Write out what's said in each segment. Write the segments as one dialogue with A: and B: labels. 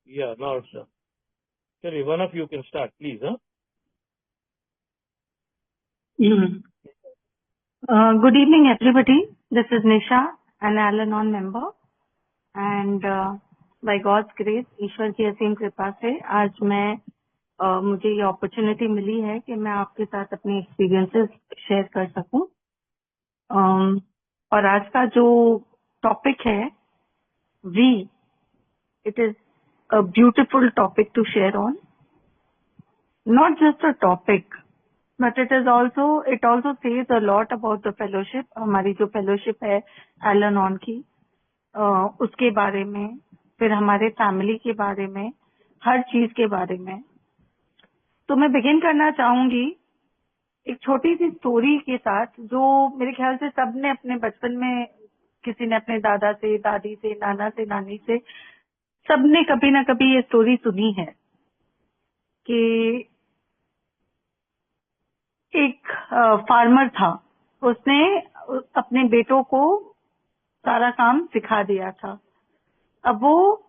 A: Yeah, now it's done. Sorry, one of you can start, please, huh?
B: Good evening, everybody. This is Nisha, an Al-Anon member, and by God's grace, ईश्वर की असीम कृपा से आज मुझे ये opportunity मिली है कि मैं आपके साथ अपने एक्सपीरियंसेस शेयर कर सकूं। और आज का जो टॉपिक है we, it is a beautiful topic to share on, not just a topic but it also says a lot about the fellowship। हमारी जो fellowship है Al-Anon की, उसके बारे में, फिर हमारे फैमिली के बारे में, हर चीज के बारे में। तो मैं बिगिन करना चाहूंगी एक छोटी सी स्टोरी के साथ, जो मेरे ख्याल से सबने अपने बचपन में, किसी ने अपने दादा से, दादी से, नाना से, नानी से, सबने कभी ना कभी ये स्टोरी सुनी है कि एक फार्मर था, उसने अपने बेटों को सारा काम सिखा दिया था। अब वो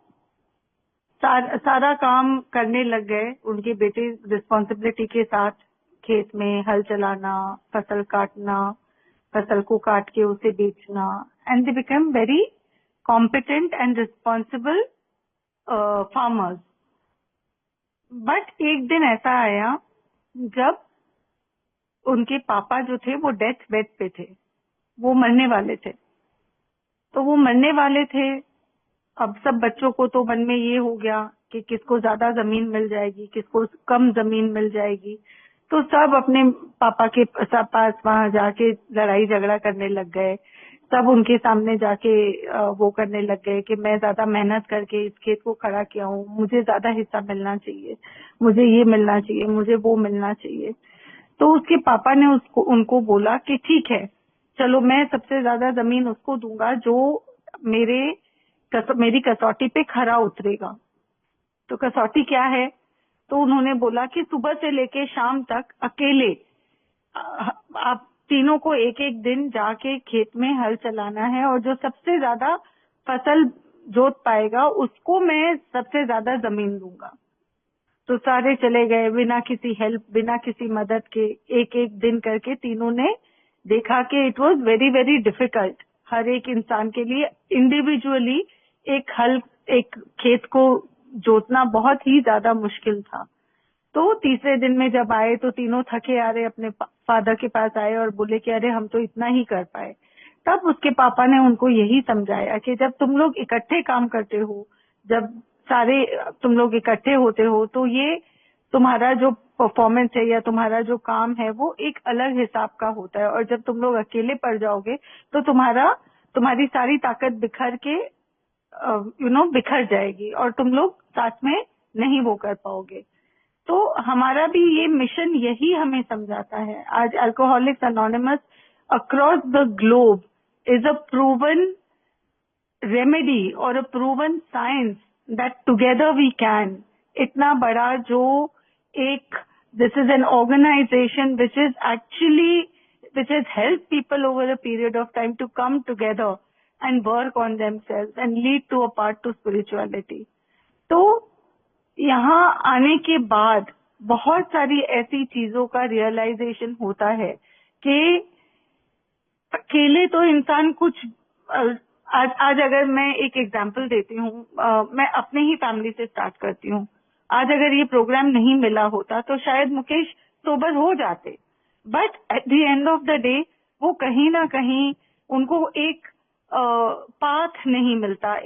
B: सारा काम करने लग गए, उनके बेटे रिस्पॉन्सिबिलिटी के साथ, खेत में हल चलाना, फसल काटना, फसल को काट के उसे बेचना, and they become very competent and responsible farmers. But एक दिन ऐसा आया जब उनके पापा जो थे वो डेथ बेड पे थे, वो मरने वाले थे। तो वो मरने वाले थे। अब सब बच्चों को तो मन में ये हो गया कि किसको ज्यादा जमीन मिल जाएगी, किसको कम जमीन मिल जाएगी। तो सब अपने पापा के पास वहां जाके लड़ाई झगड़ा करने लग गए। सब उनके सामने जाके वो करने लग गए कि मैं ज्यादा मेहनत करके इस खेत को खड़ा किया हूँ, मुझे ज्यादा हिस्सा मिलना चाहिए, मुझे ये मिलना चाहिए, मुझे वो मिलना चाहिए। तो उसके पापा ने उनको बोला कि ठीक है, चलो मैं सबसे ज्यादा जमीन उसको दूंगा जो मेरी कसौटी पे खरा उतरेगा। तो कसौटी क्या है? तो उन्होंने बोला कि सुबह से लेके शाम तक अकेले आप तीनों को एक एक दिन जाके खेत में हल चलाना है, और जो सबसे ज्यादा फसल जोत पाएगा उसको मैं सबसे ज्यादा जमीन दूंगा। तो सारे चले गए बिना किसी हेल्प, बिना किसी मदद के, एक एक दिन करके। तीनों ने देखा कि it was very very difficult, हर एक इंसान के लिए इंडिविजुअली एक खेत को जोतना बहुत ही ज्यादा मुश्किल था। तो तीसरे दिन में जब आए तो तीनों थके आ रहे अपने फादर के पास आए और बोले कि अरे हम तो इतना ही कर पाए। तब उसके पापा ने उनको यही समझाया कि जब तुम लोग इकट्ठे काम करते हो, जब सारे तुम लोग इकट्ठे होते हो, तो ये तुम्हारा जो परफॉर्मेंस है या तुम्हारा जो काम है वो एक अलग हिसाब का होता है। और जब तुम लोग अकेले पड़ जाओगे तो तुम्हारी सारी ताकत बिखर के बिखर जाएगी और तुम लोग साथ में नहीं वो कर पाओगे। तो हमारा भी ये मिशन यही हमें समझाता है। आज Alcoholics Anonymous across the globe is a proven remedy और a proven science that together we can. इतना बड़ा जो एक, this is an organisation which has helped people over a period of time to come together and work on themselves and lead to a path to spirituality। तो यहाँ आने के बाद बहुत सारी ऐसी चीजों का रियलाइजेशन होता है कि अकेले तो इंसान कुछ आज अगर मैं एक एग्जांपल देती हूँ, मैं अपने ही फैमिली से स्टार्ट करती हूँ। आज अगर ये प्रोग्राम नहीं मिला होता तो शायद मुकेश सोबर हो जाते, but at the end of the day वो कहीं ना कहीं उनको एक पाथ नहीं मिलता,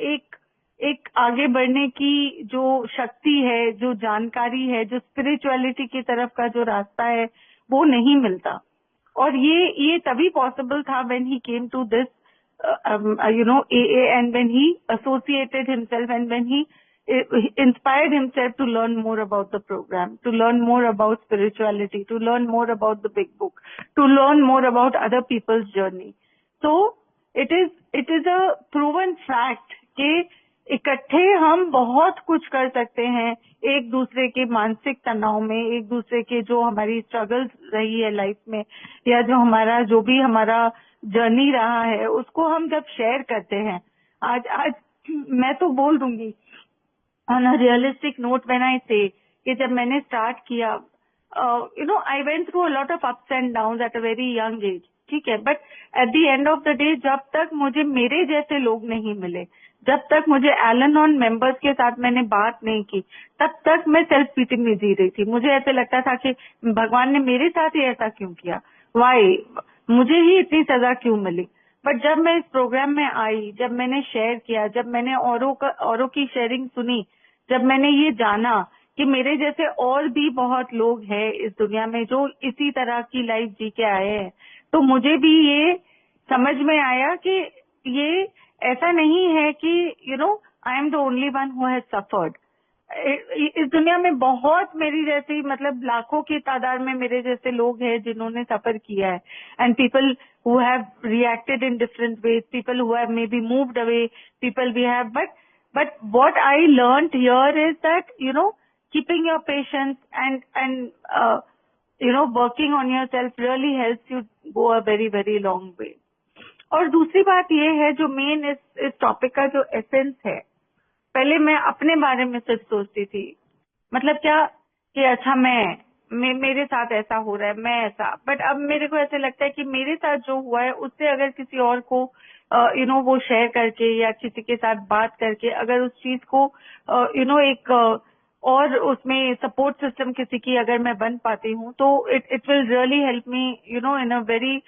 B: एक आगे बढ़ने की जो शक्ति है, जो जानकारी है, जो स्पिरिचुअलिटी की तरफ का जो रास्ता है वो नहीं मिलता। और ये तभी पॉसिबल था when he came to this AA, and when he associated himself and when he inspired himself to learn more about the program, to learn more about spirituality, to learn more about the big book, to learn more about other people's journey। So it is a proven fact कि इकट्ठे हम बहुत कुछ कर सकते हैं। एक दूसरे के मानसिक तनाव में, एक दूसरे के जो हमारी स्ट्रगल्स रही है लाइफ में, या जो भी हमारा जर्नी रहा है, उसको हम जब शेयर करते हैं। आज मैं तो बोल दूंगी, on a realistic note when I से कि जब मैंने स्टार्ट किया, I went through a lot of ups and down at a very young age, ठीक है, but at the end of the day जब तक मुझे मेरे जैसे लोग नहीं मिले, जब तक मुझे एल-एन-ऑन मेंबर्स के साथ मैंने बात नहीं की, तब तक मैं सेल्फ पीटिंग में जी रही थी। मुझे ऐसे लगता था कि भगवान ने मेरे साथ ही ऐसा क्यों किया, वाई, मुझे ही इतनी सजा क्यों मिली। बट जब मैं इस प्रोग्राम में आई, जब मैंने शेयर किया, जब मैंने औरों की शेयरिंग सुनी, जब मैंने ये जाना कि मेरे जैसे और भी बहुत लोग हैं इस दुनिया में जो इसी तरह की लाइफ जी के आए हैं, तो मुझे भी ये समझ में आया कि ये ऐसा नहीं है कि I am the only one who has suffered. इस दुनिया में बहुत मेरी जैसी, मतलब लाखों की तादाद में मेरे जैसे लोग हैं जिन्होंने सफर किया है, and people who have reacted in different ways, people who have may be moved away, people we have, but what I learned here is that keeping your patience and working on yourself really helps you go a very very long way. और दूसरी बात ये है जो main इस topic का जो essence है, पहले मैं अपने बारे में सिर्फ सोचती थी, मतलब क्या कि अच्छा मेरे साथ ऐसा हो रहा है, मैं ऐसा, बट अब मेरे को ऐसे लगता है कि मेरे साथ जो हुआ है उससे अगर किसी और को वो शेयर करके या किसी के साथ बात करके अगर उस चीज को एक और उसमें सपोर्ट सिस्टम किसी की अगर मैं बन पाती हूँ तो it will really help me in a very,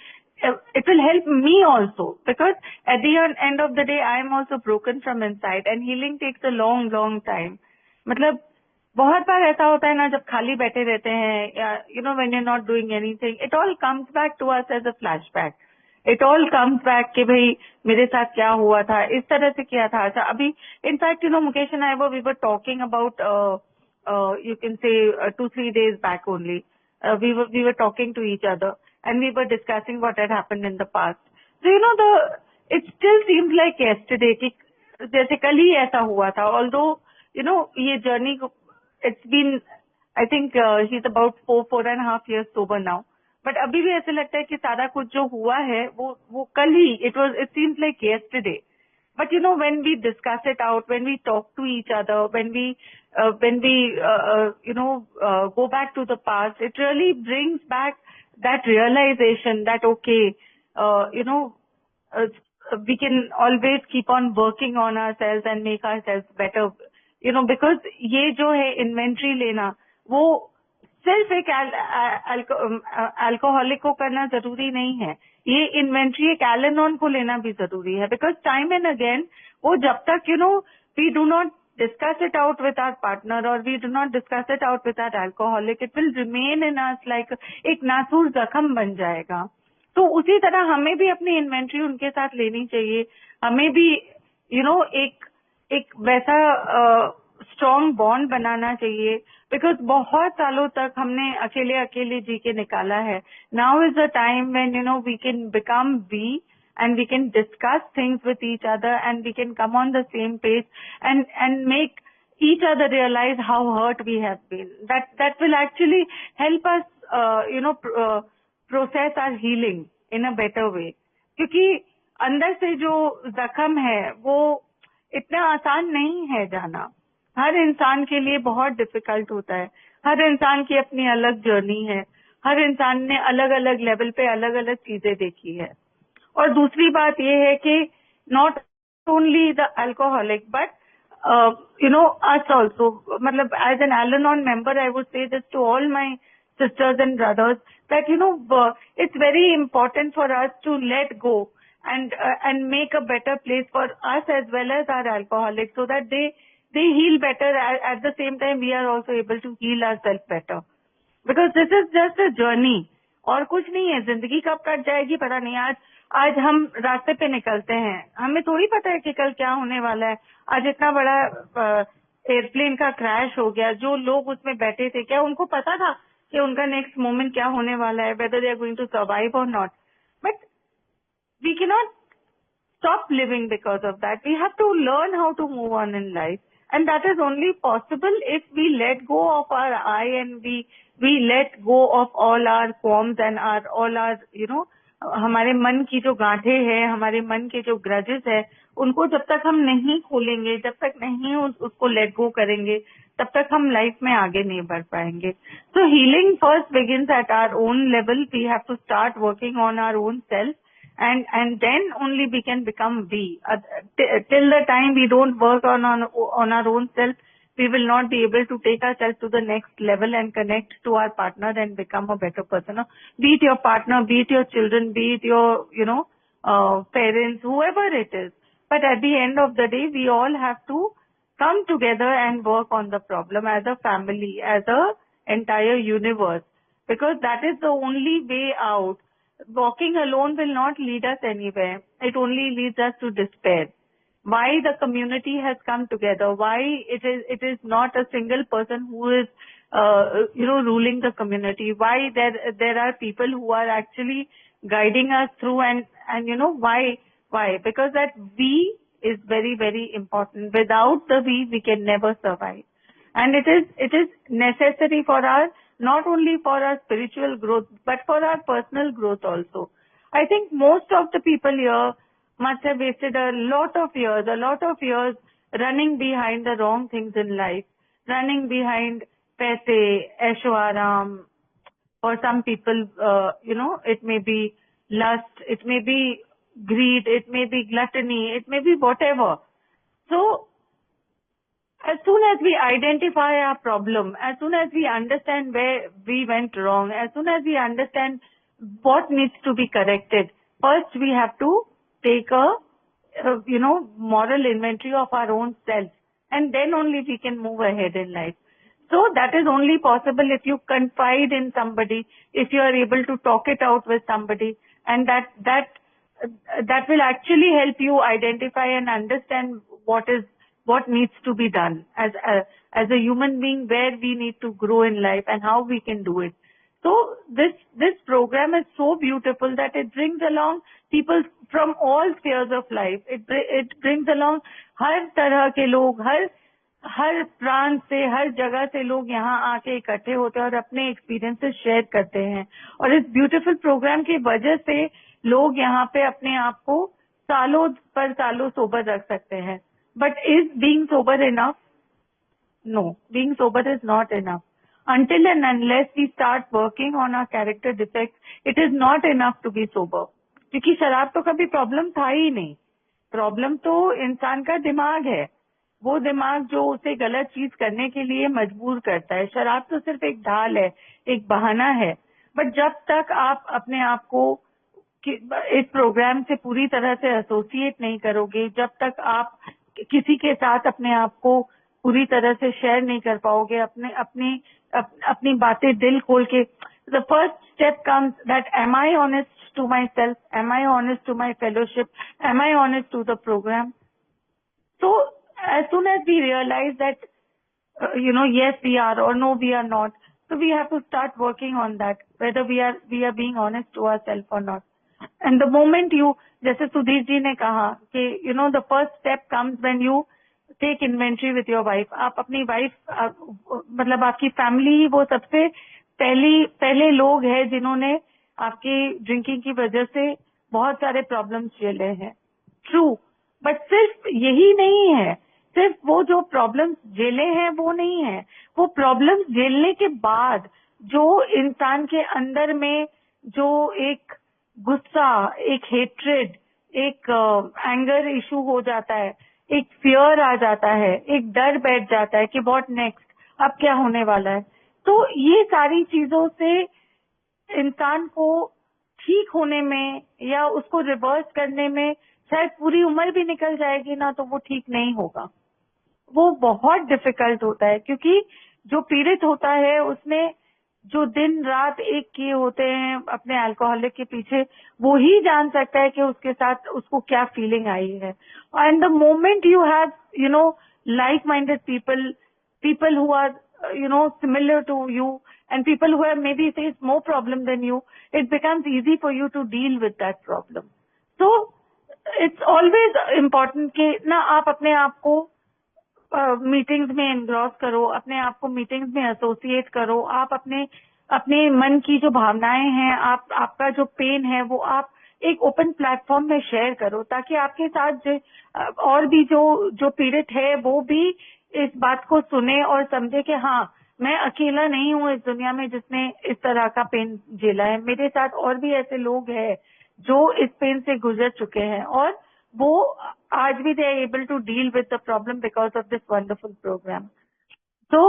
B: it will help me also, because at the end of the day I am also broken from inside and healing takes a long time. मतलब बहुत बार ऐसा होता है ना, जब खाली बैठे रहते हैं या when you're not doing anything, it all comes back to us as a flashback. It all comes back कि भाई मेरे साथ क्या हुआ था, इस तरह से किया था। अच्छा, अभी in fact Mukesh and I we were talking about you can say 2-3 days back only. We were talking to each other and we were discussing what had happened in the past. So it still seems like yesterday कि जैसे कल ही ऐसा हुआ था, although ये journey, it's been, I think he's about 4.5 years sober now. But अभी भी ऐसे लगता है कि सारा कुछ जो हुआ है वो कल ही, it seems like yesterday. But when we discuss it out, when we talk to each other, when we go back to the past, it really brings back that realization that okay, we can always keep on working on ourselves and make ourselves better. Because ये जो है inventory लेना, वो सिर्फ एक alcoholic को करना जरूरी नहीं है, ये इन्वेंट्री एक एल-एन-ऑन को लेना भी जरूरी है। बिकॉज टाइम एंड अगेन वो जब तक we do not discuss it out with our partner और we do not discuss it out with our alcoholic, it will remain in us like एक नासूर जख्म बन जाएगा। तो उसी तरह हमें भी अपनी इन्वेंट्री उनके साथ लेनी चाहिए, हमें भी एक वैसा स्ट्रॉन्ग बॉन्ड बनाना चाहिए। बिकॉज बहुत सालों तक हमने अकेले जी के निकाला है। Now is the time when we can become we and we can discuss things with each other and we can come on the same page and make each other realize how hurt we have been. That will actually help us process our healing in a better way. क्योंकि अंदर से जो जख्म है वो इतना आसान नहीं है जाना, हर इंसान के लिए बहुत डिफिकल्ट होता है, हर इंसान की अपनी अलग जर्नी है, हर इंसान ने अलग अलग लेवल पे अलग अलग चीजें देखी है। और दूसरी बात ये है कि not only the alcoholic but us also, मतलब as an Al-Anon member I would say this to all my sisters and brothers that it's very important for us to let go and make a better place for us as well as our alcoholics so that they heal better, at the same time we are also able to heal ourselves better, because this is just a journey और कुछ नहीं है। जिंदगी कब cut जाएगी पता नहीं। आज हम रास्ते पे निकलते हैं, हमें थोड़ी पता है कि कल क्या होने वाला है। आज इतना बड़ा एयरप्लेन का क्रैश हो गया, जो लोग उसमें बैठे थे क्या उनको पता था कि उनका नेक्स्ट मोमेंट क्या होने वाला है, whether they are going to survive और not. But we can not stop living because of that. We have to learn how to move on in life, and that is only possible if we let go of our I and we let go of all our forms and all our हमारे मन की जो गांठें हैं, हमारे मन के जो ग्रजेस है, उनको जब तक हम नहीं खोलेंगे, जब तक नहीं उसको लेट गो करेंगे, तब तक हम लाइफ में आगे नहीं बढ़ पाएंगे. So healing first begins at our own level. We have to start working on our own self, and then only we can become we. Till the time we don't work on our own self, we will not be able to take ourselves to the next level and connect to our partner and become a better person. Be it your partner, be it your children, be it your parents, whoever it is. But at the end of the day, we all have to come together and work on the problem as a family, as a entire universe, because that is the only way out. Walking alone will not lead us anywhere. It only leads us to despair. Why the community has come together, why it is not a single person who is ruling the community, why there are people who are actually guiding us through, and why, because that we is very, very important. Without the we can never survive. And it is necessary for our, not only for our spiritual growth, but for our personal growth also. I think most of the people here must have wasted a lot of years running behind the wrong things in life, running behind paise, aisho aram. For some people, it may be lust, it may be greed, it may be gluttony, it may be whatever. So as soon as we identify our problem, as soon as we understand where we went wrong, as soon as we understand what needs to be corrected, first we have to take a moral inventory of our own self, and then only we can move ahead in life. So that is only possible if you confide in somebody, if you are able to talk it out with somebody, and that will actually help you identify and understand what needs to be done as a human being, where we need to grow in life and how we can do it. So this program is so beautiful that it brings along people from all spheres of life. It brings along हर तरह के लोग, हर प्रांत से, हर जगह से लोग यहाँ आके इकट्ठे होते हैं और अपने एक्सपीरियंसेस शेयर करते हैं. और इस ब्यूटीफुल प्रोग्राम की वजह से लोग यहाँ पे अपने आप को सालों सोबर रख सकते हैं. But is being sober enough? No, being sober is not enough. Until and unless we start working on our character defects, it is not enough to be sober. क्योंकि शराब तो कभी प्रॉब्लम था ही नहीं. प्रॉब्लम तो इंसान का दिमाग है, वो दिमाग जो उसे गलत चीज करने के लिए मजबूर करता है. शराब तो सिर्फ एक ढाल है, एक बहाना है. बट जब तक आप अपने आप को इस प्रोग्राम से पूरी तरह से एसोसिएट नहीं करोगे, जब तक आप किसी के साथ अपने आप को पूरी तरह से शेयर नहीं कर पाओगे, अपनी बातें दिल खोल के, the first step comes that am I honest to myself, am I honest to my fellowship, am I honest to the programme. So as soon as we realize that yes we are or no we are not, so we have to start working on that, whether we are being honest to ourselves or not. And the moment you, जैसे सुधीर जी ने कहा कि the first step comes when you take inventory with your wife. आप अपनी wife, मतलब आपकी family, वो सबसे पहले लोग हैं जिन्होंने आपकी ड्रिंकिंग की वजह से बहुत सारे प्रॉब्लम्स झेले हैं. ट्रू, बट सिर्फ यही नहीं है, सिर्फ वो जो प्रॉब्लम्स झेले हैं वो नहीं है. वो प्रॉब्लम्स झेलने के बाद जो इंसान के अंदर में जो एक गुस्सा, एक हेट्रेड, एक एंगर इशू हो जाता है, एक फियर आ जाता है, एक डर बैठ जाता है कि व्हाट नेक्स्ट, अब क्या होने वाला है. तो ये सारी चीजों से इंसान को ठीक होने में या उसको रिवर्स करने में शायद पूरी उम्र भी निकल जाएगी ना, तो वो ठीक नहीं होगा. वो बहुत डिफिकल्ट होता है, क्योंकि जो पीड़ित होता है उसने जो दिन रात एक किए होते हैं अपने अल्कोहलिक के पीछे, वो ही जान सकता है कि उसके साथ उसको क्या फीलिंग आई है. And the moment you have like minded people who are similar to you, and people who have maybe faced more problem than you, it becomes easy for you to deal with that problem. So it's always important कि ना आप अपने आप को meetings में engross करो, अपने आप को मीटिंग्स में एसोसिएट करो, आप अपने अपने मन की जो भावनाएं हैं, आपका जो पेन है, वो आप एक ओपन प्लेटफॉर्म में शेयर करो, ताकि आपके साथ और भी जो पीड़ित है वो भी इस बात को सुने और समझे कि हाँ, मैं अकेला नहीं हूँ इस दुनिया में जिसने इस तरह का पेन झेला है। मेरे साथ और भी ऐसे लोग हैं जो इस पेन से गुजर चुके हैं, और वो आज भी they are able to deal with the problem because of this wonderful programme. So,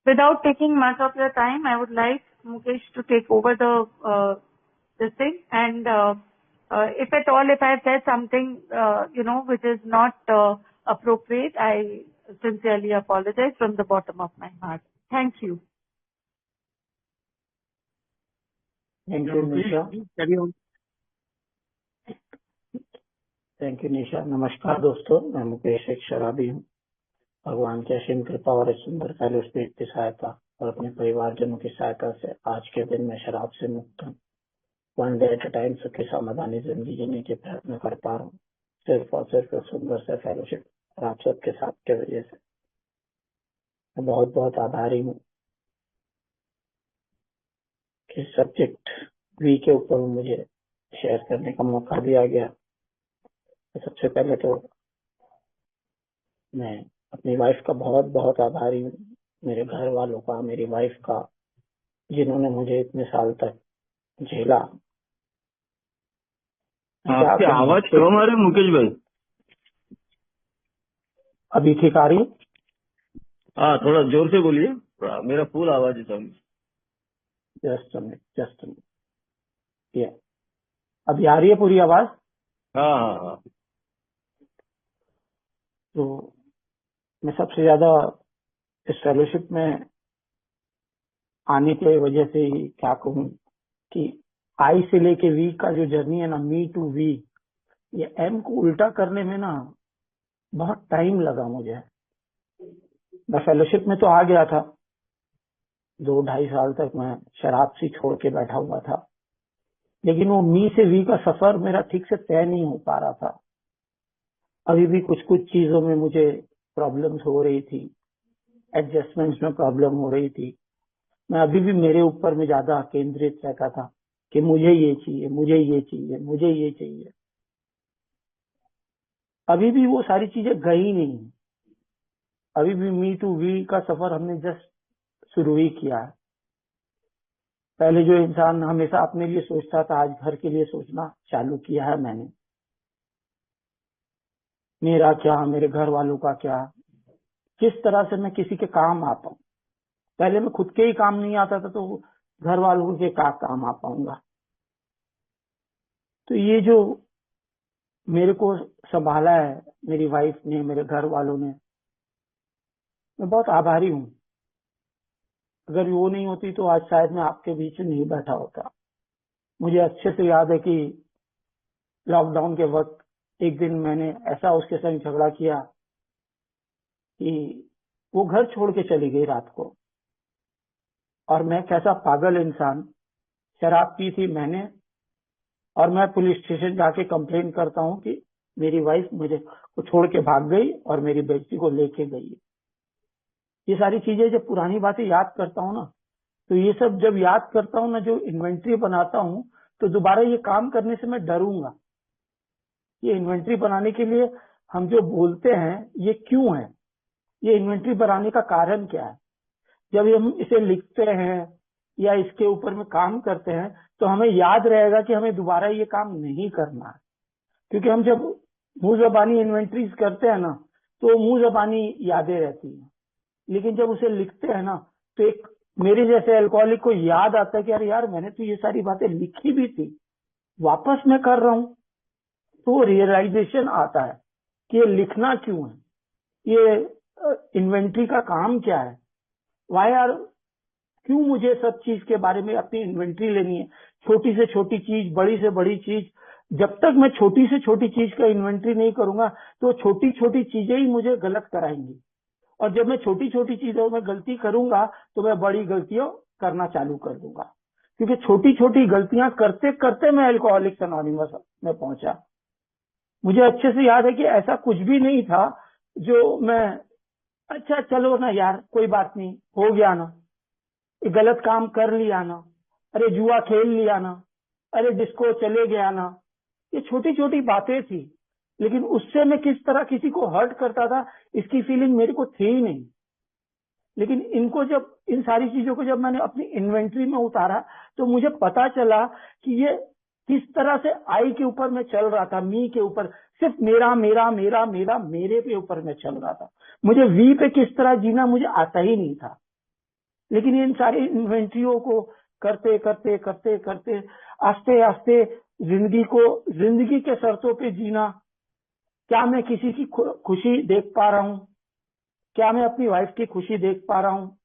B: without taking much of your time, I would like Mukesh to take over this thing. And if at all, if I have said something, which is not appropriate, I sincerely apologize from the bottom of my heart. Thank you.
C: Thank you Nisha.
A: Carry on.
C: Thank you Nisha. नमस्कार दोस्तों, मैं मुकेश, एक शराबी हूँ। भगवान की असीम कृपा और इस सुंदर फेलोशिप की सहायता और अपने परिवारजनों की सहायता से आज के दिन मैं शराब से मुक्त हूँ। One day at a time सुखी समाधानी जिंदगी जीने के प्रयत्न कर पा रहा हूँ, सिर्फ और सिर्फ इस सुंदर से फेलोशिप और आप सबके साथ के वजह से। मैं बहुत बहुत आभारी हूँ कि सब्जेक्ट वी के ऊपर मुझे शेयर करने का मौका दिया गया। तो सबसे पहले तो मैं अपनी वाइफ का बहुत बहुत आभारी हूँ, मेरे घर वालों का, मेरी वाइफ का, जिन्होंने मुझे इतने साल तक झेला।
A: आपकी आवाज कम आ रही है मुकेश भाई।
C: अभी ठीक आ रही है?
A: हाँ, थोड़ा जोर से बोलिए, मेरा फुल आवाज है सब।
C: Just minute. ये अभी आ रही है पूरी आवाज?
A: हाँ हाँ हाँ।
C: तो मैं सबसे ज्यादा इस फेलोशिप में आने की वजह से ही क्या कहूँ कि आई से लेके वी का जो जर्नी है ना, मी टू वी, ये एम को उल्टा करने में ना बहुत टाइम लगा मुझे। मैं फेलोशिप में तो आ गया था, 2-2.5 साल तक मैं शराब सी छोड़ के बैठा हुआ था, लेकिन वो मी से वी का सफर मेरा ठीक से तय नहीं हो पा रहा था। अभी भी कुछ कुछ चीजों में मुझे प्रॉब्लम्स हो रही थी, एडजस्टमेंट्स में प्रॉब्लम हो रही थी। मैं अभी भी मेरे ऊपर में ज्यादा केंद्रित रहता था कि मुझे ये चाहिए, मुझे ये चाहिए, मुझे ये चाहिए। अभी भी वो सारी चीजें गई नहीं। अभी भी मी टू वी का सफर हमने जस्ट शुरू ही किया है। पहले जो इंसान हमेशा अपने लिए सोचता था, आज घर के लिए सोचना चालू किया है मैंने। मेरा क्या, मेरे घर वालों का क्या, किस तरह से मैं किसी के काम आ पाऊं। पहले मैं खुद के ही काम नहीं आता था, तो घर वालों के क्या काम आ पाऊंगा। तो ये जो मेरे को संभाला है मेरी वाइफ ने, मेरे घर वालों ने, मैं बहुत आभारी हूँ। अगर वो नहीं होती तो आज शायद मैं आपके बीच में नहीं बैठा होता। मुझे अच्छे से याद है कि लॉकडाउन के वक्त एक दिन मैंने ऐसा उसके संग झगड़ा किया कि वो घर छोड़ के चली गई रात को, और मैं कैसा पागल इंसान, शराब पी थी मैंने, और मैं पुलिस स्टेशन जाके कंप्लेन करता हूँ कि मेरी वाइफ मुझे को छोड़ के भाग गई और मेरी बेटी को लेके गई। ये सारी चीजें जब पुरानी बातें याद करता हूँ ना, तो ये सब जब याद करता हूँ ना, जो इन्वेंट्री बनाता हूँ, तो दोबारा ये काम करने से मैं डरूंगा। ये इन्वेंट्री बनाने के लिए हम जो बोलते हैं, ये क्यों है, ये इन्वेंट्री बनाने का कारण क्या है। जब हम इसे लिखते हैं या इसके ऊपर में काम करते हैं, तो हमें याद रहेगा कि हमें दोबारा ये काम नहीं करना है। क्योंकि हम जब मुंह जबानी इन्वेंट्रीज करते हैं ना, तो मुंह जबानी यादें रहती हैं, लेकिन जब उसे लिखते हैं ना, तो एक मेरे जैसे अल्कोहलिक को याद आता है कि अरे यार, मैंने तो ये सारी बातें लिखी भी थी, वापस मैं कर रहा हूँ। तो रियलाइजेशन आता है कि ये लिखना क्यों है, ये इन्वेंट्री का काम क्या है, वाई आर, क्यों मुझे सब चीज के बारे में अपनी इन्वेंट्री लेनी है। छोटी से छोटी चीज, बड़ी से बड़ी चीज, जब तक मैं छोटी से छोटी चीज का इन्वेंट्री नहीं करूंगा, तो छोटी छोटी चीजें ही मुझे गलत कराएंगी। और जब मैं छोटी छोटी चीजों में गलती करूंगा, तो मैं बड़ी गलतियों करना चालू कर दूंगा। क्योंकि छोटी छोटी गलतियां करते करते मैं अल्कोहलिक्स एनोनिमस में पहुंचा। मुझे अच्छे से याद है कि ऐसा कुछ भी नहीं था जो मैं, अच्छा चलो ना यार, कोई बात नहीं, हो गया ना, ये गलत काम कर लिया ना, अरे जुआ खेल लिया ना, अरे डिस्को चले गया ना, ये छोटी छोटी बातें थी, लेकिन उससे मैं किस तरह किसी को हर्ट करता था इसकी फीलिंग मेरे को थी ही नहीं। लेकिन इनको जब इन सारी चीजों को जब मैंने अपनी इन्वेंट्री में उतारा तो मुझे पता चला कि ये किस तरह से आई के ऊपर मैं चल रहा था, मी के ऊपर, सिर्फ मेरा मेरा मेरा मेरा मेरे पे ऊपर मैं चल रहा था। मुझे वी पे किस तरह जीना मुझे आता ही नहीं था। लेकिन इन सारी इन्वेंट्रियों को करते करते करते करते आस्ते आस्ते जिंदगी के शर्तों पे जीना। क्या मैं किसी की खुशी देख पा रहा हूँ? क्या मैं अपनी वाइफ की खुशी देख पा रहा हूँ?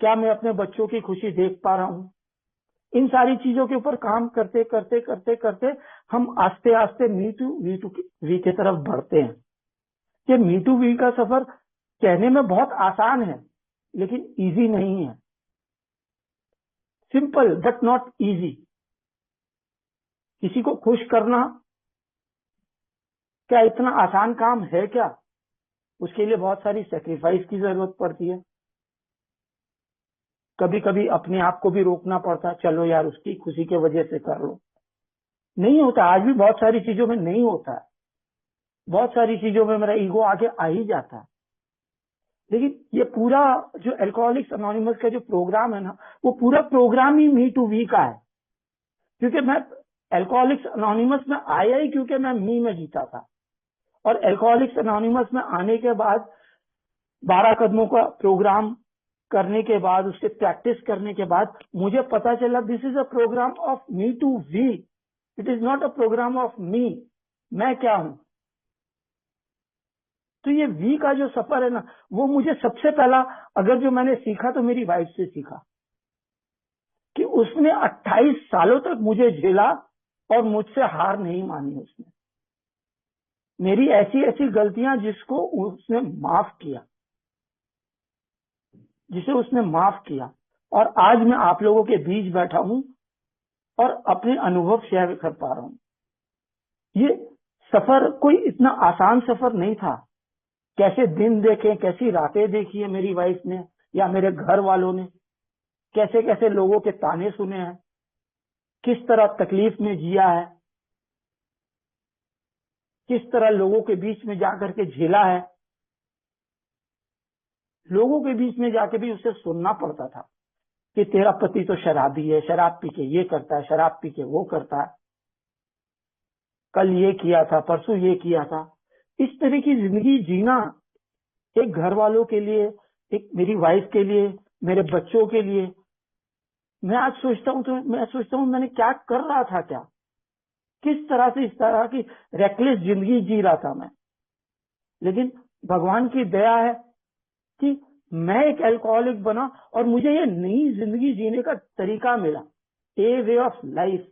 C: क्या मैं अपने बच्चों की खुशी देख पा रहा हूँ? इन सारी चीजों के ऊपर काम करते करते करते करते हम आस्ते आस्ते मी टू वी की तरफ बढ़ते हैं। ये मी टू वी का सफर कहने में बहुत आसान है लेकिन इजी नहीं है। Simple but not easy. किसी को खुश करना क्या इतना आसान काम है क्या? उसके लिए बहुत सारी सेक्रीफाइस की जरूरत पड़ती है। कभी कभी अपने आप को भी रोकना पड़ता, चलो यार उसकी खुशी के वजह से कर लो। नहीं होता, आज भी बहुत सारी चीजों में नहीं होता है। बहुत सारी चीजों में मेरा ईगो आगे आ ही जाता है। लेकिन ये पूरा जो अल्कोहलिक्स अनोनिमस का जो प्रोग्राम है ना, वो पूरा प्रोग्राम ही मी टू वी का है। क्योंकि मैं अल्कोहलिक्स अनोनिमस में आया ही क्योंकि मैं मी में जीता था। और अल्कोहलिक्स अनोनिमस में आने के बाद 12 कदमों का प्रोग्राम करने के बाद, उससे प्रैक्टिस करने के बाद मुझे पता चला this is a programme of me to we, it is not a programme of me. मैं क्या हूं? तो ये वी का जो सफर है ना, वो मुझे सबसे पहला अगर जो मैंने सीखा तो मेरी वाइफ से सीखा कि उसने 28 सालों तक मुझे झेला और मुझसे हार नहीं मानी। उसने मेरी ऐसी ऐसी गलतियां जिसको उसने माफ किया, जिसे उसने माफ किया, और आज मैं आप लोगों के बीच बैठा हूं और अपने अनुभव शेयर कर पा रहा हूं। ये सफर कोई इतना आसान सफर नहीं था। कैसे दिन देखे, कैसी रातें देखी है मेरी वाइफ ने या मेरे घर वालों ने, कैसे कैसे लोगों के ताने सुने हैं, किस तरह तकलीफ में जिया है, किस तरह लोगों के बीच में जाकर के झेला है। लोगों के बीच में जाके भी उसे सुनना पड़ता था कि तेरा पति तो शराबी है, शराब पी के ये करता है, शराब पी के वो करता है, कल ये किया था, परसों ये किया था। इस तरह की जिंदगी जीना एक घर वालों के लिए, एक मेरी वाइफ के लिए, मेरे बच्चों के लिए, मैं सोचता हूँ मैंने क्या कर रहा था, क्या किस तरह से इस तरह की रेकलेस जिंदगी जी रहा था मैं। लेकिन भगवान की दया है कि मैं एक अल्कोहलिक बना और मुझे ये नई जिंदगी जीने का तरीका मिला, ए वे ऑफ लाइफ,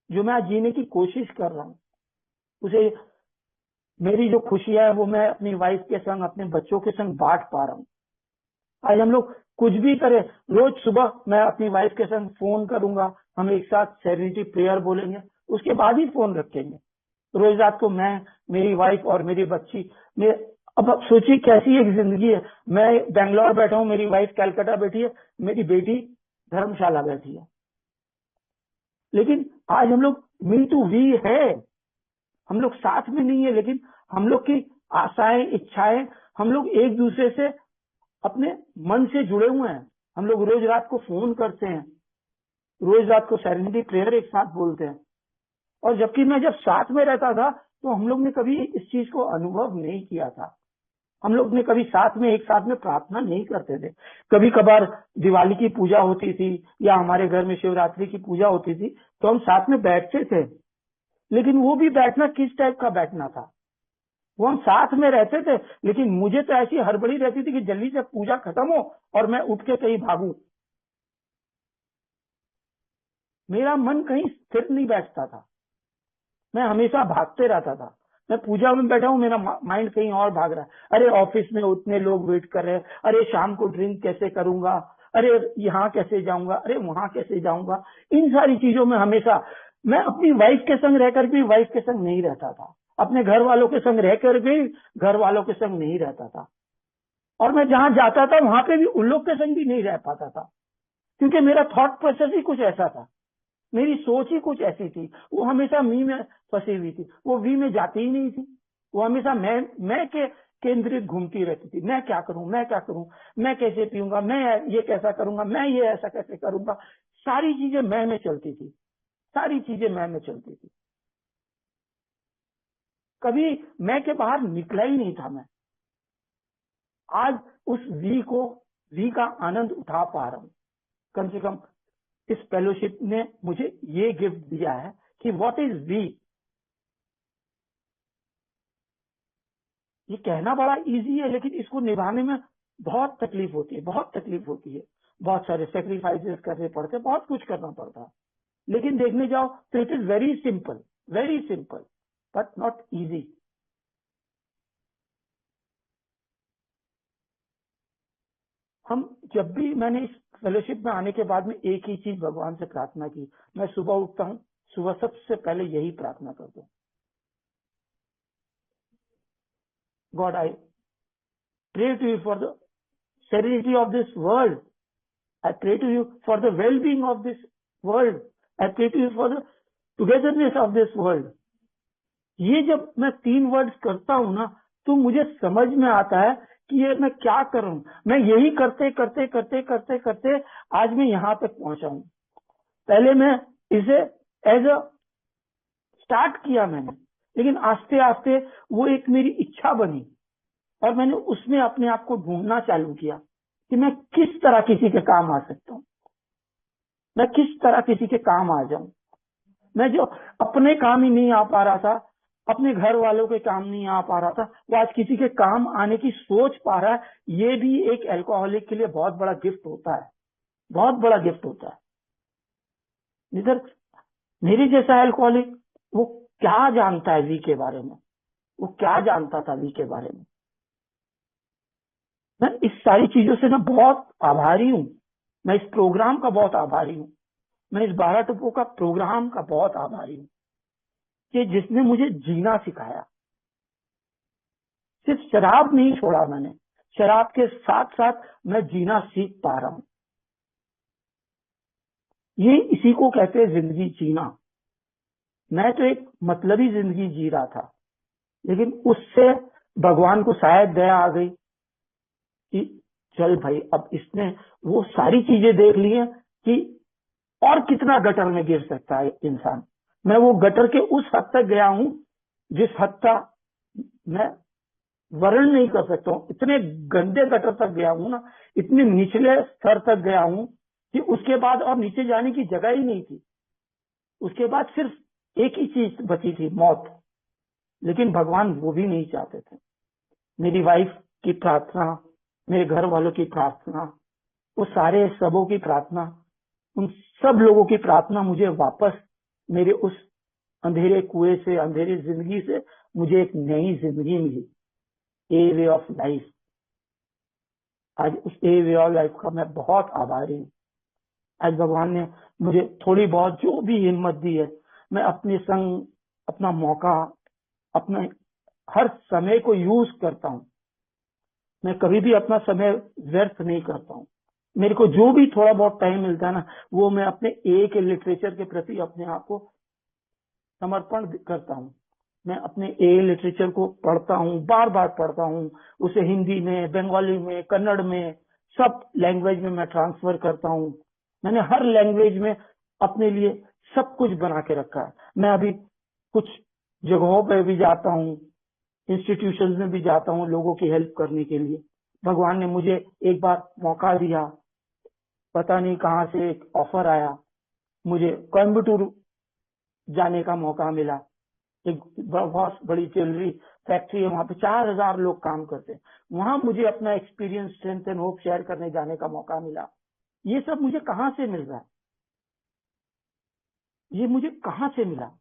C: जो मैं आज जीने की कोशिश कर रहा हूँ। उसे मेरी जो खुशियां है वो मैं अपनी वाइफ के संग, अपने बच्चों के संग बांट पा रहा हूँ। आज हम लोग कुछ भी करें, रोज सुबह मैं अपनी वाइफ के संग फोन करूंगा, हम एक साथ सेरेनिटी प्रेयर बोलेंगे, उसके बाद ही फोन रखेंगे। रोज रात को मैं, मेरी वाइफ और मेरी बच्ची, अब आप सोचिए कैसी एक जिंदगी है। मैं बेंगलोर बैठा हूँ, मेरी वाइफ कलकत्ता बैठी है, मेरी बेटी धर्मशाला बैठी है। लेकिन आज हम लोग मी टू वी है, हम लोग साथ में नहीं है, लेकिन हम लोग की आशाएं, इच्छाएं, हम लोग एक दूसरे से अपने मन से जुड़े हुए हैं। हम लोग रोज रात को फोन करते हैं, रोज रात को सेरेनिटी प्रेयर एक साथ बोलते हैं। और जबकि मैं जब साथ में रहता था तो हम लोग ने कभी इस चीज को अनुभव नहीं किया था। हम लोग ने कभी साथ में, एक साथ में प्रार्थना नहीं करते थे। कभी कभार दिवाली की पूजा होती थी या हमारे घर में शिवरात्रि की पूजा होती थी तो हम साथ में बैठते थे। लेकिन वो भी बैठना किस टाइप का बैठना था, वो हम साथ में रहते थे, लेकिन मुझे तो ऐसी हड़बड़ी रहती थी कि जल्दी से पूजा खत्म हो और मैं उठ के कहीं भागूं। मेरा मन कहीं स्थिर नहीं बैठता था, मैं हमेशा भागते रहता था। मैं पूजा में बैठा हूँ, मेरा माइंड कहीं और भाग रहा है। अरे ऑफिस में उतने लोग वेट कर रहे हैं, अरे शाम को ड्रिंक कैसे करूंगा, अरे यहाँ कैसे जाऊंगा, अरे वहां कैसे जाऊंगा। इन सारी चीजों में हमेशा मैं अपनी वाइफ के संग रहकर भी वाइफ के संग नहीं रहता था, अपने घर वालों के संग रहकर भी घर वालों के संग नहीं रहता था, और मैं जहां जाता था वहां पे भी उन लोग के संग भी नहीं रह पाता था। क्योंकि मेरा थॉट प्रोसेस ही कुछ ऐसा था, मेरी सोच ही कुछ ऐसी थी। वो हमेशा मी में फंसी हुई थी, वो वी में जाती ही नहीं थी। वो हमेशा मैं के केंद्रित घूमती रहती थी। मैं क्या करूं, मैं क्या करूं, मैं कैसे पीऊंगा, मैं ये कैसा करूंगा, मैं ये ऐसा कैसे करूंगा। सारी चीजें मैं में चलती थी, सारी चीजें मैं में चलती थी। कभी मैं के बाहर निकला ही नहीं था मैं। आज उस वी का आनंद उठा पा रहा हूं। कम से कम इस फेलोशिप ने मुझे ये गिफ्ट दिया है कि व्हाट इज वी। ये कहना बड़ा इजी है, लेकिन इसको निभाने में बहुत तकलीफ होती है, बहुत तकलीफ होती है। बहुत सारे सेक्रीफाइसेस करने पड़ते हैं, बहुत कुछ करना पड़ता है। लेकिन देखने जाओ तो it is very simple but not easy. हम जब भी मैंने इस फेलोशिप में आने के बाद में एक ही चीज भगवान से प्रार्थना की। मैं सुबह उठता हूँ, सुबह सबसे पहले यही प्रार्थना करता हूँ, God I pray to you for the serenity of this world. I pray to you for the well-being of this world. I pray to you for the togetherness of this world. ये जब मैं 3 words करता हूँ ना, तो मुझे समझ में आता है कि ये मैं क्या कर रहा हूँ। मैं यही करते करते करते करते करते आज मैं यहाँ तक पहुंचा हूँ। पहले मैं इसे एज अ स्टार्ट किया मैंने, लेकिन आस्ते आस्ते वो एक मेरी इच्छा बनी और मैंने उसमें अपने आप को ढूंढना चालू किया कि मैं किस तरह किसी के काम आ सकता हूँ, मैं किस तरह किसी के काम आ जाऊं। मैं जो अपने काम ही नहीं आ पा रहा था, अपने घर वालों के काम नहीं आ पा रहा था, वो आज किसी के काम आने की सोच पा रहा है। ये भी एक अल्कोहलिक के लिए बहुत बड़ा गिफ्ट होता है, बहुत बड़ा गिफ्ट होता है। इधर मेरे जैसा अल्कोहलिक वो क्या जानता है वी के बारे में, वो क्या जानता था वी के बारे में। मैं इस सारी चीजों से ना बहुत आभारी हूँ। मैं इस प्रोग्राम का बहुत आभारी हूँ। मैं इस 12 टप्पों का प्रोग्राम का बहुत आभारी हूँ कि जिसने मुझे जीना सिखाया। सिर्फ शराब नहीं छोड़ा मैंने, शराब के साथ साथ मैं जीना सीख पा रहा हूँ। ये इसी को कहते हैं जिंदगी जीना। मैं तो एक मतलबी जिंदगी जी रहा था, लेकिन उससे भगवान को शायद दया आ गई कि चल भाई, अब इसने वो सारी चीजें देख ली हैं कि और कितना गटर में गिर सकता है इंसान। मैं वो गटर के उस हद तक गया हूं जिस हद तक मैं वर्णन नहीं कर सकता हूँ। इतने गंदे गटर तक गया हूं ना, इतने निचले स्तर तक गया हूं कि उसके बाद और नीचे जाने की जगह ही नहीं थी। उसके बाद सिर्फ एक ही चीज बची थी, मौत। लेकिन भगवान वो भी नहीं चाहते थे। मेरी वाइफ की प्रार्थना, मेरे घर वालों की प्रार्थना, वो सारे सबों की प्रार्थना, उन सब लोगों की प्रार्थना मुझे वापस मेरे उस अंधेरे कुएं से, अंधेरी जिंदगी से मुझे एक नई जिंदगी मिली, ए वे ऑफ लाइफ। आज उस ए वे ऑफ लाइफ का मैं बहुत आभारी हूँ। आज भगवान ने मुझे थोड़ी बहुत जो भी हिम्मत दी है, मैं अपने संग, अपना मौका, अपने हर समय को यूज करता हूँ। मैं कभी भी अपना समय व्यर्थ नहीं करता हूँ। मेरे को जो भी थोड़ा बहुत टाइम मिलता है ना, वो मैं अपने ए के लिटरेचर के प्रति अपने आप को समर्पण करता हूँ। मैं अपने ए लिटरेचर को पढ़ता हूँ, बार बार पढ़ता हूँ। उसे हिंदी में, बंगाली में, कन्नड़ में, सब लैंग्वेज में मैं ट्रांसफर करता हूँ। मैंने हर लैंग्वेज में अपने लिए सब कुछ बना के रखा है। मैं अभी कुछ जगहों पर भी जाता हूँ, इंस्टीट्यूशन में भी जाता हूँ लोगों की हेल्प करने के लिए। भगवान ने मुझे एक बार मौका दिया, पता नहीं कहाँ से एक ऑफर आया, मुझे कोयम्बटूर जाने का मौका मिला। एक बहुत बड़ी ज्वेलरी फैक्ट्री है, वहां पे 4000 लोग काम करते हैं। वहां मुझे अपना experience, strength and hope share करने जाने का मौका मिला। ये सब मुझे कहाँ से मिल रहा है? ये मुझे कहाँ से मिला?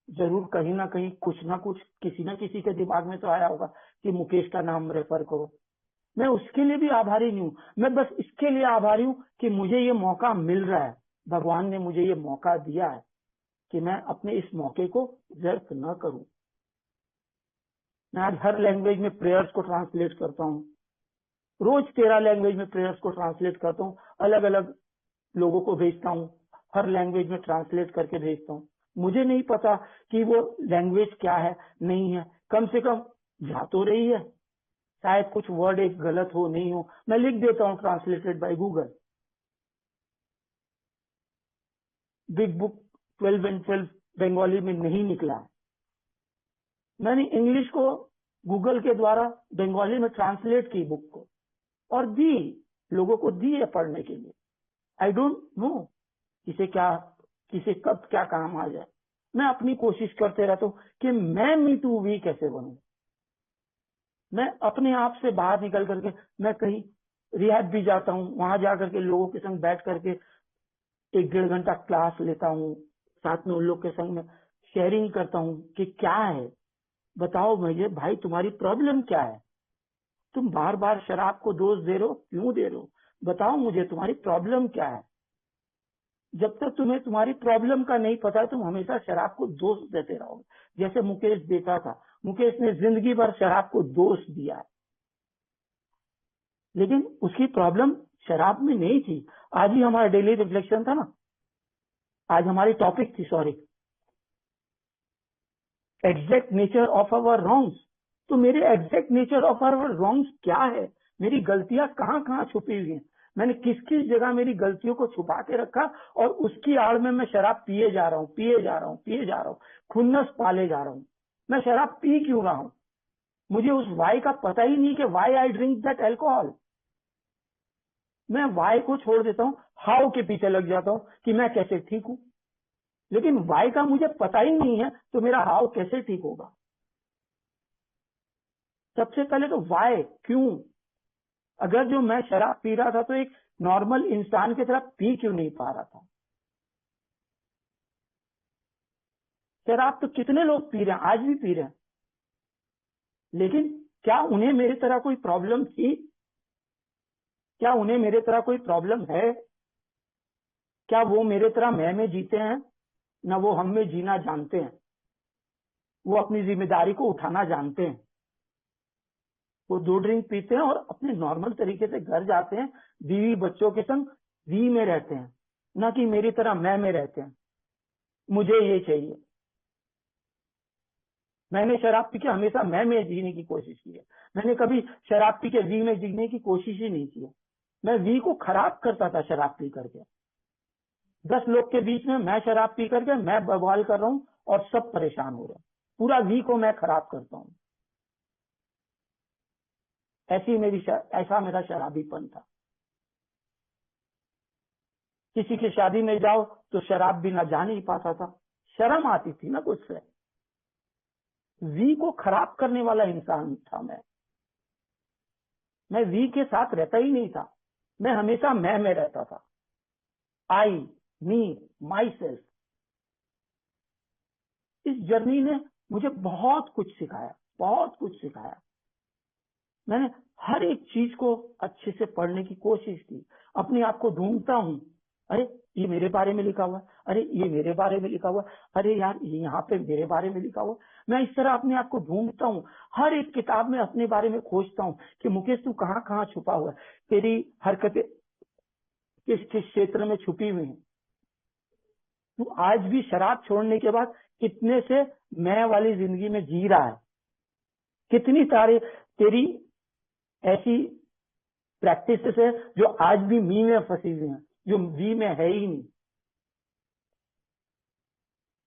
C: जरूर कहीं ना कहीं कुछ ना कुछ किसी ना किसी के दिमाग में तो आया होगा कि मुकेश का नाम रेफर करो। मैं उसके लिए भी आभारी नहीं हूँ। मैं बस इसके लिए आभारी हूँ कि मुझे ये मौका मिल रहा है। भगवान ने मुझे ये मौका दिया है कि मैं अपने इस मौके को व्यर्थ न करूं। मैं आज हर लैंग्वेज में प्रेयर्स को ट्रांसलेट करता हूँ। रोज 13 लैंग्वेज में प्रेयर्स को ट्रांसलेट करता हूँ। अलग अलग लोगों को भेजता हूँ, हर लैंग्वेज में ट्रांसलेट करके भेजता हूँ। मुझे नहीं पता कि वो लैंग्वेज क्या है नहीं है, कम से कम जा तो रही है। शायद कुछ वर्ड एक गलत हो नहीं हो, मैं लिख देता हूँ translated by Google. Big book 12 and 12 Bengali में नहीं निकला है। मैंने इंग्लिश को गूगल के द्वारा बंगाली में ट्रांसलेट की बुक को और दी, लोगों को दी है पढ़ने के लिए। आई डोंट नो किसे कब क्या काम आ जाए। मैं अपनी कोशिश करते रहता हूँ कि मैं मी टू वी कैसे बनूं। मैं अपने आप से बाहर निकल करके मैं कहीं रियाद भी जाता हूँ, वहां जाकर के लोगों के संग बैठ करके 1-1.5 घंटा क्लास लेता हूँ, साथ में उन लोग के संग में शेयरिंग करता हूँ कि क्या है, बताओ मुझे भाई तुम्हारी प्रॉब्लम क्या है, तुम बार बार शराब को दोष दे रहे हो, क्यों दे रहे हो, बताओ मुझे तुम्हारी प्रॉब्लम क्या है। जब तक तुम्हें तुम्हारी प्रॉब्लम का नहीं पता तुम हमेशा शराब को दोष देते रहोगे। जैसे मुकेश देता था, मुकेश ने जिंदगी भर शराब को दोष दिया है, लेकिन उसकी प्रॉब्लम शराब में नहीं थी। आज ही हमारा डेली रिफ्लेक्शन था ना, आज हमारी टॉपिक थी, sorry, exact nature of our wrongs. तो मेरे exact nature of our wrongs क्या है, मेरी गलतियां कहाँ कहाँ छुपी हुई हैं, मैंने किस किस जगह मेरी गलतियों को छुपा के रखा और उसकी आड़ में मैं शराब पिए जा रहा हूँ, खुन्नस पाले जा रहा हूँ। मैं शराब पी क्यों रहा हूँ, मुझे उस वाई का पता ही नहीं कि why I drink that alcohol. मैं वाई को छोड़ देता हूँ, हाउ के पीछे लग जाता हूँ कि मैं कैसे ठीक हूँ, लेकिन वाई का मुझे पता ही नहीं है तो मेरा हाउ कैसे ठीक होगा। सबसे पहले तो वाई, क्यों। अगर जो मैं शराब पी रहा था तो एक नॉर्मल इंसान की तरह पी क्यों नहीं पा रहा था। शराब तो कितने लोग पी रहे हैं, आज भी पी रहे हैं, लेकिन क्या उन्हें मेरी तरह कोई प्रॉब्लम थी, क्या उन्हें मेरे तरह कोई प्रॉब्लम है, क्या वो मेरे तरह मैं में जीते हैं, ना वो हम में जीना जानते हैं, वो अपनी जिम्मेदारी को उठाना जानते हैं। वो 2 ड्रिंक पीते हैं और अपने नॉर्मल तरीके से घर जाते हैं, बीवी बच्चों के संग वी में रहते हैं, ना कि मेरी तरह मैं में रहते हैं, मुझे ये चाहिए। मैंने शराब पी के हमेशा मैं में जीने की कोशिश की है, मैंने कभी शराब पी के वी में जीने की कोशिश ही नहीं की है। मैं वी को खराब करता था शराब पी करके। 10 लोग के बीच में मैं शराब पी करके मैं बवाल कर रहा हूँ और सब परेशान हो रहे हैं, पूरा वी को मैं खराब करता हूँ। ऐसा मेरा शराबीपन था। किसी की शादी में जाओ तो शराब बिना जा नहीं पाता था, शर्म आती थी ना कुछ से। वी को खराब करने वाला इंसान था मैं वी के साथ रहता ही नहीं था, मैं हमेशा मैं में रहता था। आई, मी, माई सेल्फ। इस जर्नी ने मुझे बहुत कुछ सिखाया। मैंने हर एक चीज को अच्छे से पढ़ने की कोशिश की, अपने आप को ढूंढता हूँ, अरे ये मेरे बारे में लिखा हुआ है, अरे ये मेरे बारे में लिखा हुआ है, अरे यार ये यहाँ पे मेरे बारे में लिखा हुआ है। मैं इस तरह अपने आप को ढूंढता हूँ, हर एक किताब में अपने बारे में खोजता हूँ कि मुकेश तू कहाँ कहाँ छुपा हुआ है, तेरी हरकतें किस किस क्षेत्र में छुपी हुई हैं। तू आज भी शराब छोड़ने के बाद कितने से मैं वाली जिंदगी में जी रहा है, कितनी सारी तेरी ऐसी प्रैक्टिसेस है जो आज भी मी में फंसी हुई हैं, जो वी में है ही नहीं।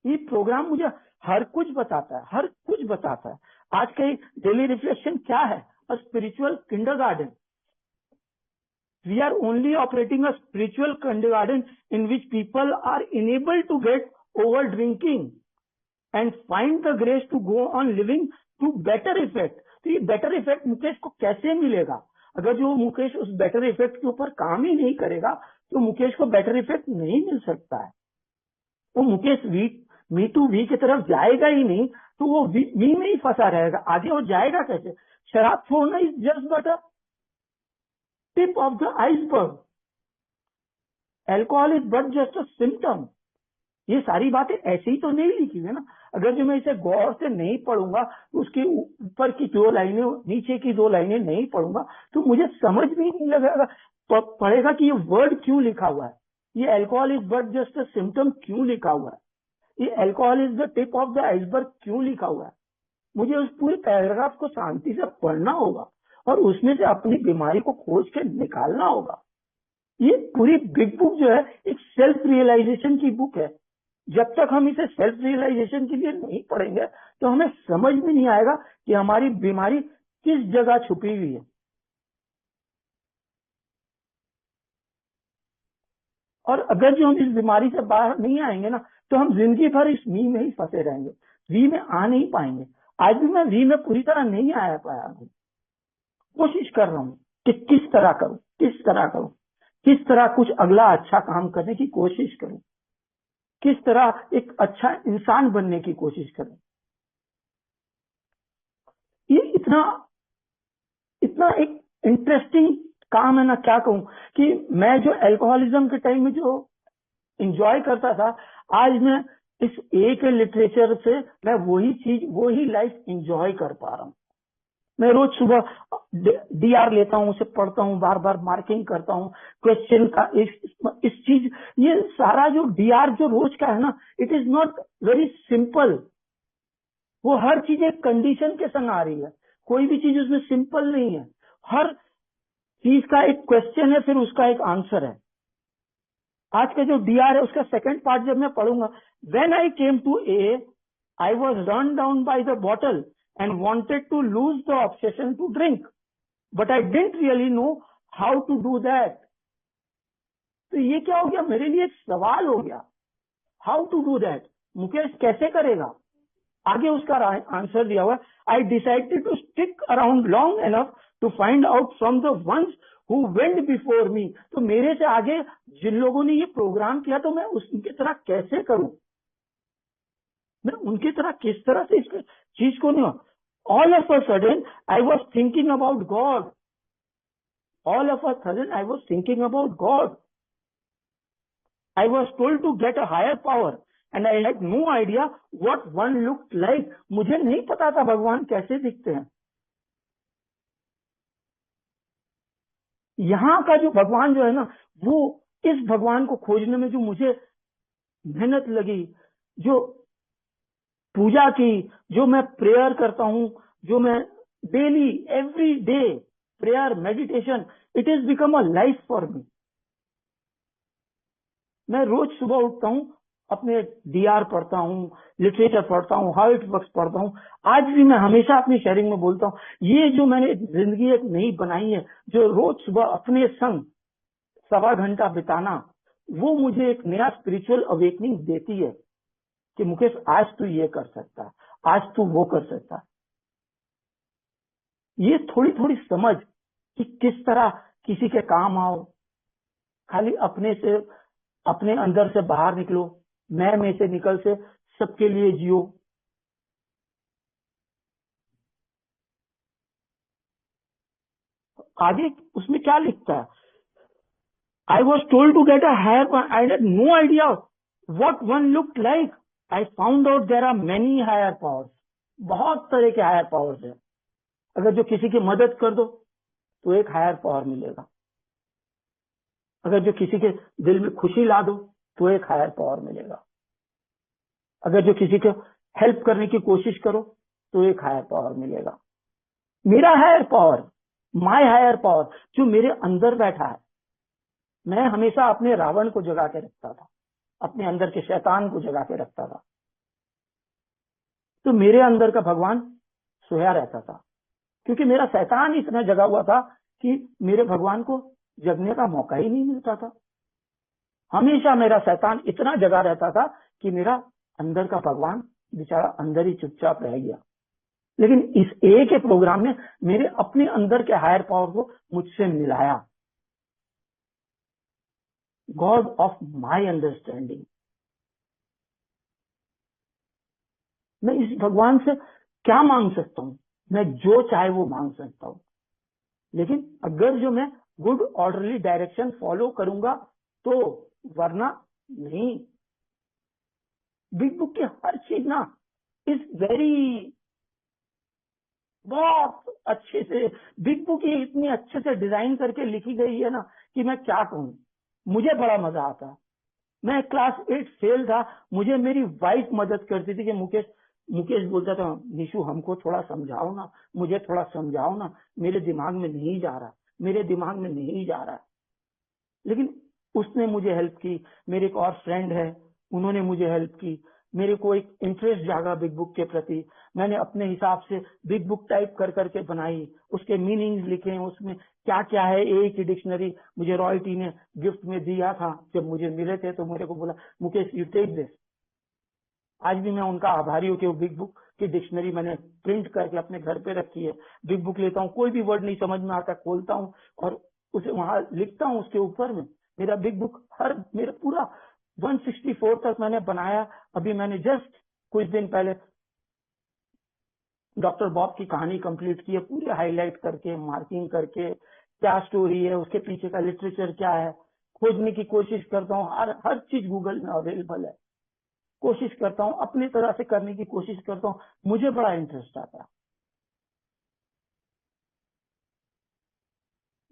C: ये प्रोग्राम मुझे हर कुछ बताता है। आज का डेली रिफ्लेक्शन क्या है, a spiritual kindergarten. We are only operating a spiritual kindergarten in which people are enable to get over drinking and find the grace to go on living to better effect. तो ये better effect Mukesh को कैसे मिलेगा? अगर जो मुकेश उस better effect के ऊपर काम ही नहीं करेगा तो मुकेश को बेटर इफेक्ट नहीं मिल सकता है। वो मुकेश मी टू वी की तरफ जाएगा ही नहीं, तो वो वी में ही फंसा रहेगा, आगे वो जाएगा कैसे? शराब छोड़ना is just but a tip of the iceberg, alcohol is but just a symptom. ये सारी बातें ऐसे ही तो नहीं लिखी है ना। अगर जो मैं इसे गौर से नहीं पढ़ूंगा, उसके ऊपर की 2 लाइनें, नीचे की 2 लाइनें नहीं पढ़ूंगा, तो मुझे समझ भी नहीं लगेगा पड़ेगा कि ये वर्ड क्यों लिखा हुआ है। ये alcohol is but just a symptom क्यों लिखा हुआ है, ये alcohol is the tip of the iceberg क्यों लिखा हुआ है। मुझे उस पूरे पैराग्राफ को शांति से पढ़ना होगा और उसमें से अपनी बीमारी को खोज के निकालना होगा। ये पूरी बिग बुक जो है एक सेल्फ रियलाइजेशन की बुक है। जब तक हम इसे सेल्फ रियलाइजेशन के लिए नहीं पढ़ेंगे तो हमें समझ में नहीं आएगा कि हमारी बीमारी किस जगह छुपी हुई है। और अगर जो हम इस बीमारी से बाहर नहीं आएंगे ना तो हम जिंदगी भर इस वी में ही फंसे रहेंगे, वी में आ नहीं पाएंगे। आज भी मैं वी में पूरी तरह नहीं आया पाया हूँ, कोशिश कर रहा हूँ कि किस तरह करूँ, किस तरह कुछ अगला अच्छा काम करने की कोशिश करूँ, किस तरह एक अच्छा इंसान बनने की कोशिश करूँ। ये इतना इतना एक इंटरेस्टिंग काम है ना, क्या कहूँ कि मैं जो अल्कोहलिज्म के टाइम में जो एंजॉय करता था, आज मैं इस एक लिटरेचर से मैं वही लाइफ एंजॉय कर पा रहा हूँ। मैं रोज सुबह डीआर लेता हूँ, उसे पढ़ता हूँ, बार बार मार्किंग करता हूँ, क्वेश्चन का इस चीज, ये सारा जो डीआर जो रोज का है ना, it is not very simple. वो हर चीज एक कंडीशन के संग आ रही है, कोई भी चीज उसमें सिंपल नहीं है। हर चीज का एक क्वेश्चन है, फिर उसका एक आंसर है। आज का जो डीआर है उसका सेकंड पार्ट जब मैं पढ़ूंगा, when I came to A I was run down by the bottle and wanted to lose the obsession to drink but I didn't really know how to do that. तो ये क्या हो गया, मेरे लिए एक सवाल हो गया, how to do that, Mukesh कैसे करेगा। आगे उसका आंसर दिया हुआ, I decided to stick around long enough to find out from the ones who went before me. तो मेरे से आगे जिन लोगों ने ये प्रोग्राम किया, तो मैं उनकी तरह कैसे करूं, मैं उनकी तरह किस तरह से इस चीज को नहीं। All of a sudden I was thinking about God, all of a sudden I was thinking about God. I was told to get a higher power and I had no idea what one look like. मुझे नहीं पता था भगवान कैसे दिखते हैं। यहाँ का जो भगवान जो है ना, वो इस भगवान को खोजने में जो मुझे मेहनत लगी, जो पूजा की, जो मैं प्रेयर करता हूँ, जो मैं daily every day prayer meditation, it is become a life for me. मैं रोज सुबह उठता हूँ, अपने डीआर पढ़ता हूँ, लिटरेचर पढ़ता हूँ, हाउ इट वर्क्स पढ़ता हूँ। आज भी मैं हमेशा अपनी शेयरिंग में बोलता हूँ, ये जो मैंने जिंदगी एक नई बनाई है, जो रोज सुबह अपने संग 1.25 घंटा बिताना, वो मुझे एक नया स्पिरिचुअल अवेकनिंग देती है कि मुकेश आज तू ये कर सकता है, आज तू वो कर सकता है। ये थोड़ी थोड़ी समझ कि किस तरह किसी के काम आओ, खाली अपने अंदर से बाहर निकलो, मैं में से निकल से सबके लिए जियो। आगे उसमें क्या लिखता है, I was told to get a higher, I had no idea what one look like, I found out there are many higher powers. बहुत तरह के हायर पावर्स है। अगर जो किसी की मदद कर दो तो एक हायर पावर मिलेगा, अगर जो किसी के दिल में खुशी ला दो तो एक हायर पावर मिलेगा, अगर जो किसी को हेल्प करने की कोशिश करो तो एक हायर पावर मिलेगा। मेरा higher power, my higher power जो मेरे अंदर बैठा है। मैं हमेशा अपने रावण को जगा के रखता था, अपने अंदर के शैतान को जगा के रखता था, तो मेरे अंदर का भगवान सोया रहता था, क्योंकि मेरा शैतान इतना जगा हुआ था कि मेरे भगवान को जगने का मौका ही नहीं मिलता था। हमेशा मेरा शैतान इतना जगा रहता था कि मेरा अंदर का भगवान बेचारा अंदर ही चुपचाप रह गया। लेकिन इस एक के प्रोग्राम में मेरे अपने अंदर के हायर पावर को मुझसे मिलाया, गॉड ऑफ माई अंडरस्टैंडिंग। मैं इस भगवान से क्या मांग सकता हूँ, मैं जो चाहे वो मांग सकता हूँ, लेकिन अगर जो मैं गुड ऑर्डरली डायरेक्शन फॉलो करूंगा तो, वरना नहीं। बिग बुक की हर चीज ना इज वेरी, बहुत अच्छे से बिग बुक ही इतनी अच्छे से डिजाइन करके लिखी गई है ना कि मैं क्या कहूँ, मुझे बड़ा मजा आता है। मैं क्लास 8 फेल था, मुझे मेरी वाइफ मदद करती थी कि मुकेश बोलता था, निशु हमको थोड़ा समझाओ ना, मुझे थोड़ा समझाओ ना, मेरे दिमाग में नहीं जा रहा, मेरे दिमाग में नहीं जा रहा। लेकिन उसने मुझे हेल्प की। मेरे एक और फ्रेंड है, उन्होंने मुझे हेल्प की। मेरे को एक इंटरेस्ट जागा बिग बुक के प्रति। मैंने अपने हिसाब से बिग बुक टाइप कर करके बनाई, उसके मीनिंग्स लिखे, उसमें क्या क्या है। ए की डिक्शनरी मुझे रॉयल्टी ने गिफ्ट में दिया था, जब मुझे मिले थे तो मेरे को बोला, मुकेश यू टेक दिस। आज भी मैं उनका आभारी हूँ कि वो बिग बुक की डिक्शनरी मैंने प्रिंट करके अपने घर पे रखी है। बिग बुक लेता हूँ, कोई भी वर्ड नहीं समझ में आता, खोलता हूँ और उसे वहां लिखता हूँ उसके ऊपर में। मेरा बिग बुक मेरा पूरा 164 तक मैंने बनाया। अभी मैंने जस्ट कुछ दिन पहले डॉक्टर बॉब की कहानी कंप्लीट की है, पूरे हाईलाइट करके, मार्किंग करके, क्या स्टोरी है, उसके पीछे का लिटरेचर क्या है, खोजने की कोशिश करता हूँ। हर चीज गूगल में अवेलेबल है। कोशिश करता हूँ, अपनी तरह से करने की कोशिश करता हूँ। मुझे बड़ा इंटरेस्ट आता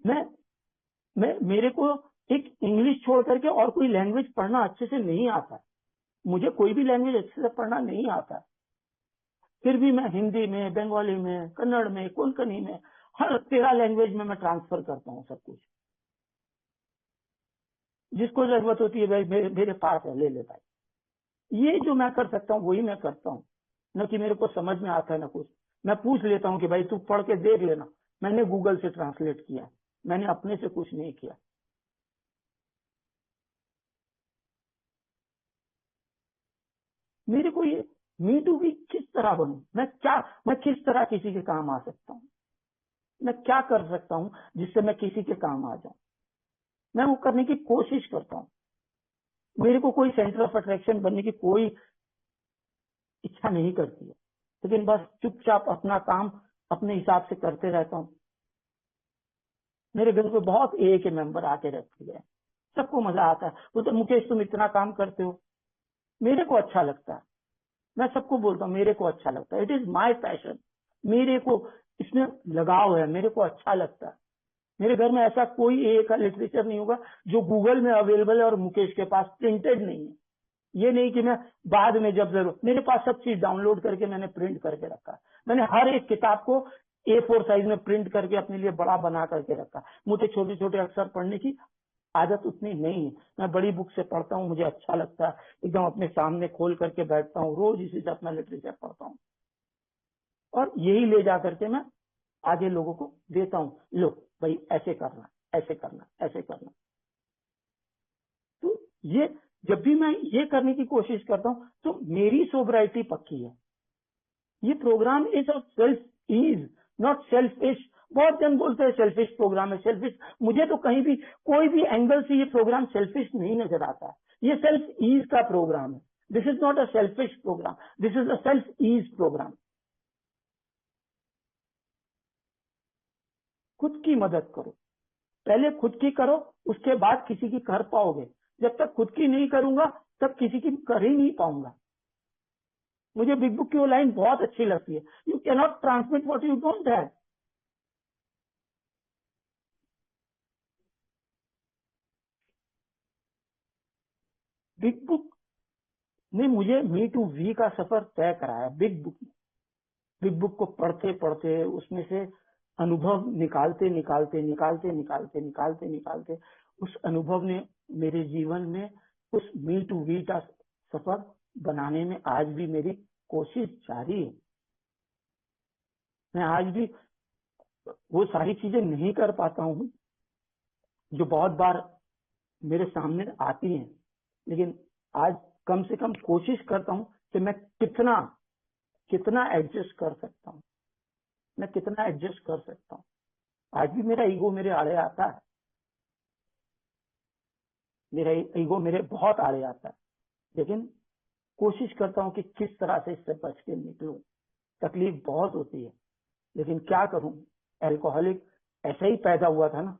C: है। मेरे को एक इंग्लिश छोड़ करके और कोई लैंग्वेज पढ़ना अच्छे से नहीं आता। मुझे कोई भी लैंग्वेज अच्छे से पढ़ना नहीं आता। फिर भी मैं हिंदी में, बंगाली में, कन्नड़ में, कोंकणी में, हर 13 लैंग्वेज में मैं ट्रांसफर करता हूँ सब कुछ। जिसको जरूरत होती है भाई मेरे पास है, ले लेता है। ये जो मैं कर सकता हूँ वही मैं करता हूँ, न कि मेरे को समझ में आता है न कुछ। मैं पूछ लेता हूँ कि भाई तू पढ़ के देख लेना, मैंने गूगल से ट्रांसलेट किया, मैंने अपने से कुछ नहीं किया। मेरे को ये मी टू बी किस तरह बनूं, मैं किस तरह किसी के काम आ सकता हूँ, मैं क्या कर सकता हूँ जिससे मैं किसी के काम आ जाऊं। मैं वो करने की कोशिश करता हूँ। मेरे को कोई सेंटर ऑफ अट्रैक्शन बनने की कोई इच्छा नहीं करती है, लेकिन बस चुपचाप अपना काम अपने हिसाब से करते रहता हूँ। मेरे घर पे बहुत ए के मेंबर आके रहते हैं, सबको मजा आता है। वो तो मुकेश तुम इतना काम करते हो, मेरे को अच्छा लगता है। मैं सबको बोलता हूँ मेरे को अच्छा लगता है, इट इज माई पैशन, मेरे को इसमें लगाव है, मेरे को अच्छा लगता है। मेरे घर में ऐसा कोई ए का लिटरेचर नहीं होगा जो गूगल में अवेलेबल है और मुकेश के पास प्रिंटेड नहीं है। ये नहीं कि मैं बाद में जब जरूर, मेरे पास सब चीज डाउनलोड करके मैंने प्रिंट करके रखा है। मैंने हर एक किताब को A4 साइज में प्रिंट करके अपने लिए बड़ा बना करके रखा। मुझे छोटे छोटे अक्षर पढ़ने की आदत उतनी नहीं है। मैं बड़ी बुक से पढ़ता हूँ, मुझे अच्छा लगता है, एकदम अपने सामने खोल करके बैठता हूँ, रोज इसी से अपना लिटरेचर पढ़ता हूँ और यही ले जा करके मैं आगे लोगों को देता हूँ। लो भाई ऐसे करना, ऐसे करना, ऐसे करना। तो ये जब भी मैं ये करने की कोशिश करता हूँ तो मेरी सोबराइटी पक्की है। ये programme is of self ease, not selfish. बहुत जन बोलते हैं सेल्फिश प्रोग्राम है, सेल्फिश। मुझे तो कहीं भी कोई भी एंगल से ये प्रोग्राम सेल्फिश नहीं नजर आता है। ये सेल्फ ईज का प्रोग्राम है। This is not a selfish programme, this is a self ease programme. खुद की मदद करो, पहले खुद की करो, उसके बाद किसी की कर पाओगे। जब तक खुद की नहीं करूंगा तब किसी की कर ही नहीं पाऊंगा। मुझे बिग बुक की वो लाइन बहुत अच्छी लगती है, you can not transmit what you don't have. Big book ने मुझे मी टू वी का सफर तय कराया। बिग बुक को पढ़ते पढ़ते उसमें से अनुभव निकालते निकालते निकालते निकालते निकालते निकालते उस अनुभव ने मेरे जीवन में उस मी टू वी का सफर बनाने में आज भी मेरी कोशिश जारी है। मैं आज भी वो सारी चीजें नहीं कर पाता हूँ जो बहुत बार मेरे सामने आती हैं, लेकिन आज कम से कम कोशिश करता हूँ कि मैं कितना कितना एडजस्ट कर सकता हूँ, मैं कितना एडजस्ट कर सकता हूँ। आज भी मेरा ईगो मेरे आड़े आता है, मेरा ईगो मेरे बहुत आड़े आता है, लेकिन कोशिश करता हूँ कि किस तरह से इससे बच के निकलूं। तकलीफ बहुत होती है, लेकिन क्या करूं, अल्कोहलिक ऐसा ही पैदा हुआ था ना,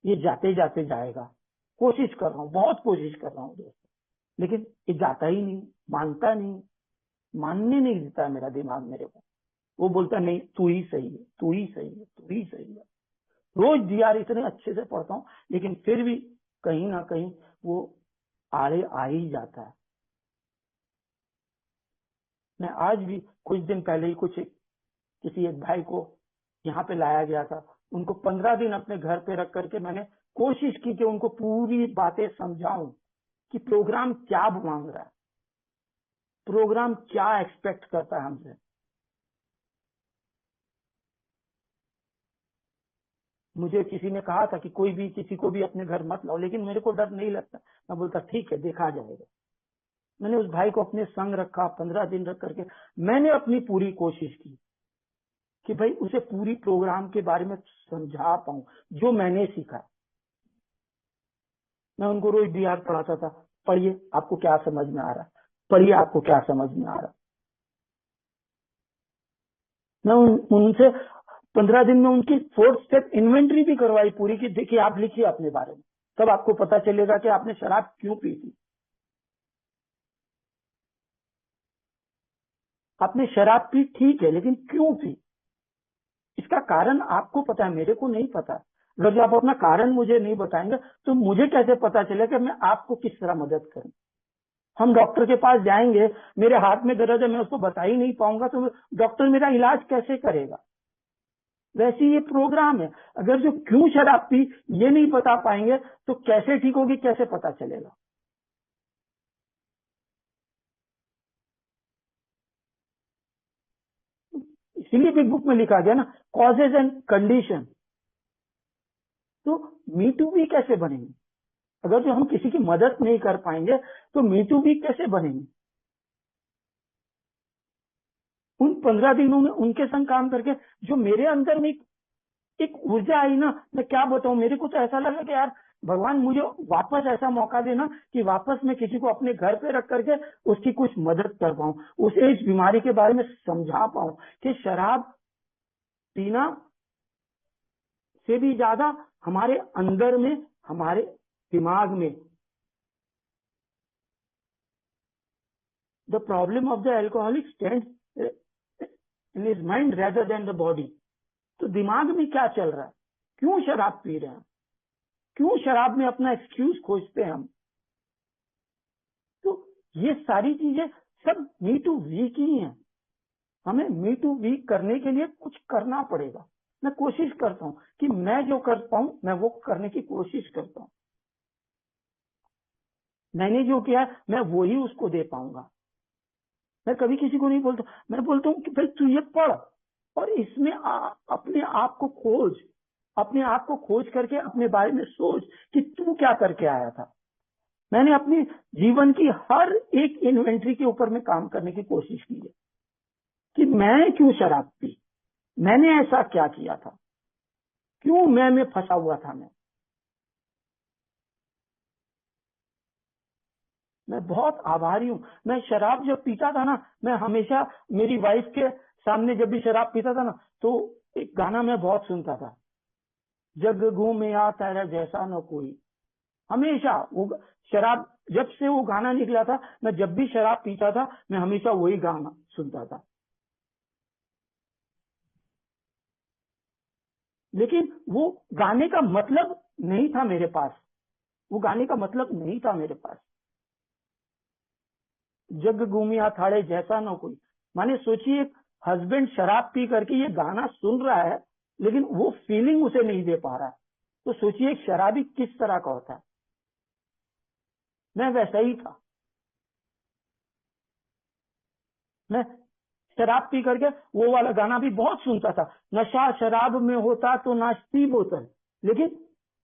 C: ये जाते जाते जाएगा। कोशिश कर रहा हूँ, बहुत कोशिश कर रहा हूँ दोस्त, लेकिन ये जाता ही नहीं, मानता नहीं, मानने नहीं देता मेरा दिमाग मेरे को। वो बोलता नहीं तू ही सही है, तू ही सही है, तू ही सही है। रोज डीआर इतने अच्छे से पढ़ता हूँ, लेकिन फिर भी कहीं ना कहीं वो आड़े आ ही जाता है। मैं आज भी कुछ दिन पहले ही किसी एक भाई को यहाँ पे लाया गया था, उनको 15 दिन अपने घर पे रख करके मैंने कोशिश की कि उनको पूरी बातें समझाऊं कि प्रोग्राम क्या मांग रहा है, प्रोग्राम क्या एक्सपेक्ट करता है हमसे। मुझे किसी ने कहा था कि कोई भी किसी को भी अपने घर मत लाओ, लेकिन मेरे को डर नहीं लगता। मैं बोलता ठीक है, देखा जाएगा। मैंने उस भाई को अपने संग रखा, 15 दिन रख करके मैंने अपनी पूरी कोशिश की कि भाई उसे पूरी प्रोग्राम के बारे में समझा पाऊं जो मैंने सीखा। मैं उनको रोज बिहार पढ़ाता था, पढ़िए आपको क्या समझ में आ रहा है, पढ़िए आपको क्या समझ में आ रहा है। मैं उनसे 15 दिन में उनकी 4th स्टेप इन्वेंटरी भी करवाई पूरी, की देखिए आप लिखिए अपने बारे में, तब आपको पता चलेगा कि आपने शराब क्यों पी थी। आपने शराब पी ठीक है, लेकिन क्यों पी, इसका कारण आपको पता है, मेरे को नहीं पता। अगर जो आप अपना कारण मुझे नहीं बताएंगे तो मुझे कैसे पता चलेगा कि मैं आपको किस तरह मदद करूं। हम डॉक्टर के पास जाएंगे, मेरे हाथ में दर्द है, मैं उसको बता ही नहीं पाऊंगा तो डॉक्टर मेरा इलाज कैसे करेगा। वैसे ये प्रोग्राम है, अगर जो क्यों शराब पी ये नहीं बता पाएंगे तो कैसे ठीक होगी, कैसे पता चलेगा। इसीलिए बिग बुक में लिखा गया ना, कॉजेज एंड कंडीशन। तो मी टू बी कैसे बनेंगे अगर जो हम किसी की मदद नहीं कर पाएंगे, तो मी टू बी कैसे बनेंगे। उन 15 दिनों में उनके संग काम करके जो मेरे अंदर में एक ऊर्जा आई ना, मैं क्या बताऊं, मेरे को तो ऐसा लगा कि यार भगवान मुझे वापस ऐसा मौका देना कि वापस मैं किसी को अपने घर पे रख करके उसकी कुछ मदद कर पाऊं, उसे इस बीमारी के बारे में समझा पाऊं कि शराब पीना से भी ज्यादा हमारे अंदर में, हमारे दिमाग में, the problem of the alcoholic stands in his mind rather than the body. तो दिमाग में क्या चल रहा है, क्यों शराब पी रहे हैं, क्यों शराब में अपना एक्सक्यूज खोजते हैं हम। तो ये सारी चीजें सब मी टू वी की हैं। हमें मी टू वी करने के लिए कुछ करना पड़ेगा। मैं कोशिश करता हूं कि मैं जो कर पाऊं मैं वो करने की कोशिश करता हूं। मैंने जो किया मैं वो ही उसको दे पाऊंगा। मैं कभी किसी को नहीं बोलता, मैं बोलता हूँ कि भाई तू ये पढ़ और इसमें अपने आप को खोज, अपने आप को खोज करके अपने बारे में सोच कि तू क्या करके आया था। मैंने अपनी जीवन की हर एक इन्वेंट्री के ऊपर में काम करने की कोशिश की है कि मैं क्यों शराब पी, मैंने ऐसा क्या किया था, क्यों मैं फंसा हुआ था। मैं बहुत आभारी हूँ। मैं शराब जब पीता था ना, मैं हमेशा मेरी वाइफ के सामने जब भी शराब पीता था ना, तो एक गाना मैं बहुत सुनता था, जग घूमे आ तेरा जैसा न कोई। हमेशा वो शराब, जब से वो गाना निकला था, मैं जब भी शराब पीता था मैं हमेशा वही गाना सुनता था। लेकिन वो गाने का मतलब नहीं था मेरे पास, वो गाने का मतलब नहीं था मेरे पास। जग घूमिया थाड़े जैसा न कोई, माने सोचिए हस्बैंड शराब पी करके ये गाना सुन रहा है लेकिन वो फीलिंग उसे नहीं दे पा रहा है। तो सोचिए एक शराबी किस तरह का होता है। मैं वैसा ही था। मैं शराब पी करके वो वाला गाना भी बहुत सुनता था, नशा शराब में होता तो नाचती बोतल। लेकिन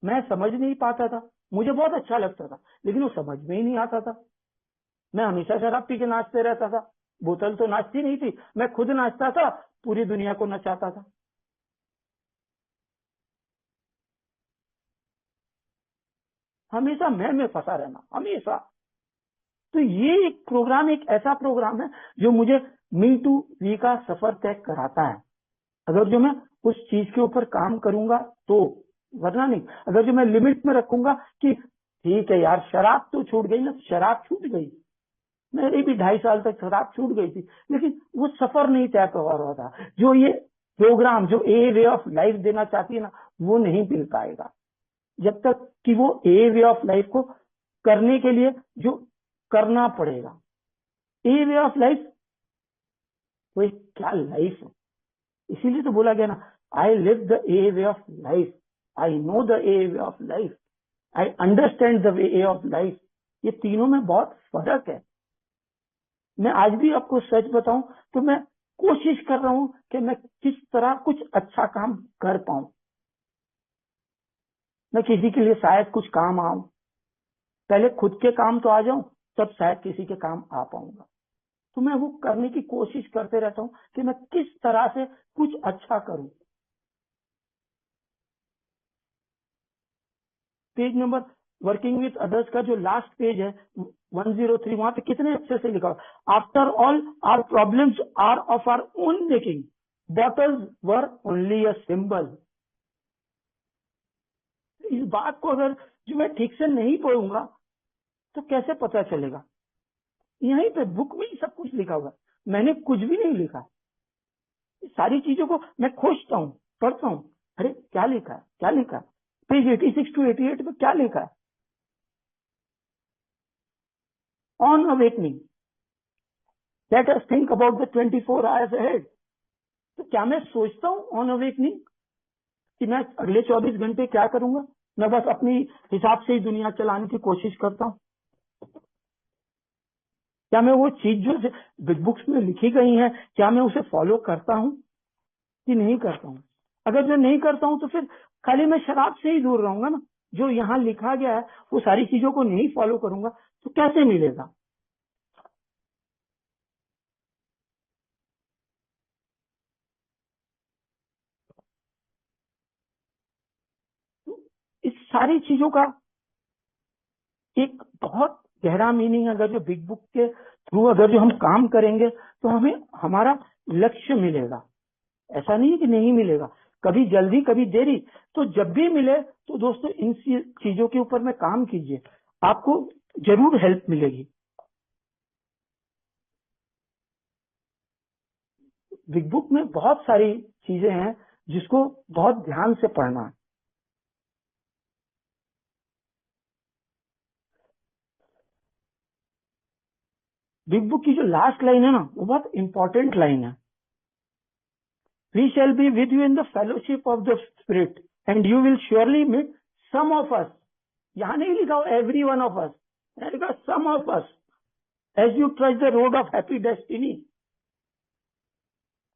C: मैं समझ नहीं पाता था, मुझे बहुत अच्छा लगता था लेकिन वो समझ में ही नहीं आता था। मैं हमेशा शराब पी के नाचते रहता था, बोतल तो नाचती नहीं थी, मैं खुद नाचता था, पूरी दुनिया को नचाता था। हमेशा मैं फंसा रहना, हमेशा। तो ये एक प्रोग्राम, एक ऐसा प्रोग्राम है जो मुझे मी टू वी का सफर तय कराता है। अगर जो मैं उस चीज के ऊपर काम करूंगा तो, वरना नहीं। अगर जो मैं लिमिट में रखूंगा कि ठीक है यार शराब तो छूट गई ना, शराब छूट गई, मेरी भी 2.5 साल तक शराब छूट गई थी, लेकिन वो सफर नहीं तय कर रहा था। जो ये प्रोग्राम, जो ए वे ऑफ लाइफ देना चाहती है ना, वो नहीं मिल पाएगा जब तक कि वो ए वे ऑफ लाइफ को करने के लिए जो करना पड़ेगा। ए वे ऑफ लाइफ, वो क्या लाइफ है, इसीलिए तो बोला गया ना, I live the A way of life, I know the A way of life, I understand the way of life. ये तीनों में बहुत फर्क है। मैं आज भी आपको सच बताऊं तो मैं कोशिश कर रहा हूं कि मैं किस तरह कुछ अच्छा काम कर पाऊं, मैं किसी के लिए शायद कुछ काम आऊं, पहले खुद के काम तो आ जाऊं, तब शायद किसी के काम आ पाऊंगा। तो मैं वो करने की कोशिश करते रहता हूं कि मैं किस तरह से कुछ अच्छा करूं। Page number working with others का जो लास्ट पेज है 103, वहां पे कितने अच्छे से लिखा हुआ, after all our problems are of our own making, bottles were only a symbol. इस बात को अगर जो मैं ठीक से नहीं पढ़ूंगा तो कैसे पता चलेगा? यहीं पे बुक में ही सब कुछ लिखा हुआ है, मैंने कुछ भी नहीं लिखा। सारी चीजों को मैं खोजता हूँ, पढ़ता हूँ, अरे क्या लिखा है, क्या लिखा है, पेज 86 to 88 में क्या लिखा है। On awakening, let us think about the 24 hours ahead। तो क्या मैं सोचता हूँ ऑन अवेकनिंग कि मैं अगले 24 घंटे क्या करूंगा? मैं बस अपनी हिसाब से ही दुनिया चलाने की कोशिश करता हूँ। क्या मैं वो चीज जो बिग बुक्स में लिखी गई है, क्या मैं उसे फॉलो करता हूँ कि नहीं करता हूँ? अगर मैं नहीं करता हूँ तो फिर खाली मैं शराब से ही दूर रहूंगा ना। जो यहाँ लिखा गया है वो सारी चीजों को नहीं फॉलो करूंगा तो कैसे मिलेगा? तो इस सारी चीजों का एक बहुत गहरा मीनिंग, अगर जो बिग बुक के थ्रू अगर जो हम काम करेंगे तो हमें हमारा लक्ष्य मिलेगा। ऐसा नहीं है कि नहीं मिलेगा, कभी जल्दी कभी देरी, तो जब भी मिले तो दोस्तों इन चीजों के ऊपर में काम कीजिए, आपको जरूर हेल्प मिलेगी। बिग बुक में बहुत सारी चीजें हैं जिसको बहुत ध्यान से पढ़ना है। बिग बुक की जो लास्ट लाइन है ना, वो बहुत इंपॉर्टेंट लाइन है। We shall be with you in the fellowship of the spirit and you will surely meet some of us. यहाँ नहीं लिखा एवरी वन ऑफ अस, लिखा some of us as you trudge the road of happy destiny.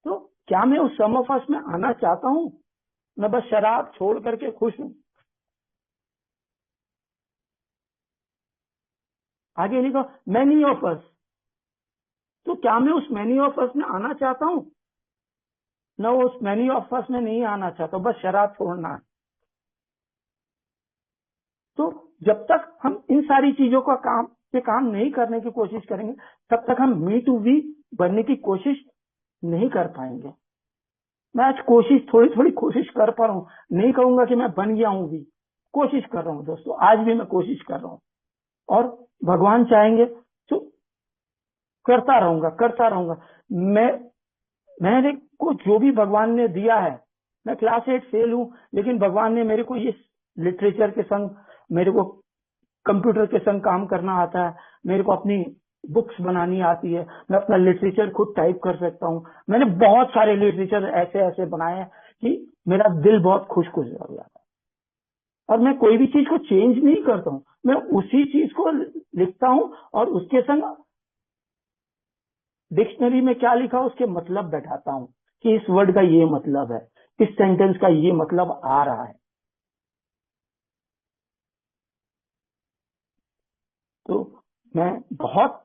C: तो क्या मैं उस सम of अस में आना चाहता हूँ? मैं बस शराब छोड़ करके खुश हूँ। आगे लिखो मैनी ऑफ अस। तो क्या मैं उस मैनी ऑफ अस में आना चाहता हूँ? न उस मैनी ऑफ अस में नहीं आना चाहता, बस शराब छोड़ना है। तो जब तक हम इन सारी चीजों का काम नहीं करने की कोशिश करेंगे, तब तक हम मी टू वी बनने की कोशिश नहीं कर पाएंगे। मैं आज थोड़ी थोड़ी कोशिश कर पा रहा हूँ, नहीं कहूंगा कि मैं बन गया हूँ भी, कोशिश कर रहा हूँ दोस्तों, आज भी मैं कोशिश कर रहा हूँ, और भगवान चाहेंगे तो करता रहूंगा। मेरे को जो भी भगवान ने दिया है, मैं क्लास 8 फेल हूँ, लेकिन भगवान ने मेरे को ये लिटरेचर के संग, मेरे को कंप्यूटर के संग काम करना आता है, मेरे को अपनी बुक्स बनानी आती है, मैं अपना लिटरेचर खुद टाइप कर सकता हूँ। मैंने बहुत सारे लिटरेचर ऐसे बनाए हैं कि मेरा दिल बहुत खुश हो जाता है। और मैं कोई भी चीज को चेंज नहीं करता हूँ, मैं उसी चीज को लिखता हूँ और उसके संग डिक्शनरी में क्या लिखा उसके मतलब बैठाता हूँ कि इस वर्ड का ये मतलब है, इस सेंटेंस का ये मतलब आ रहा है। तो मैं बहुत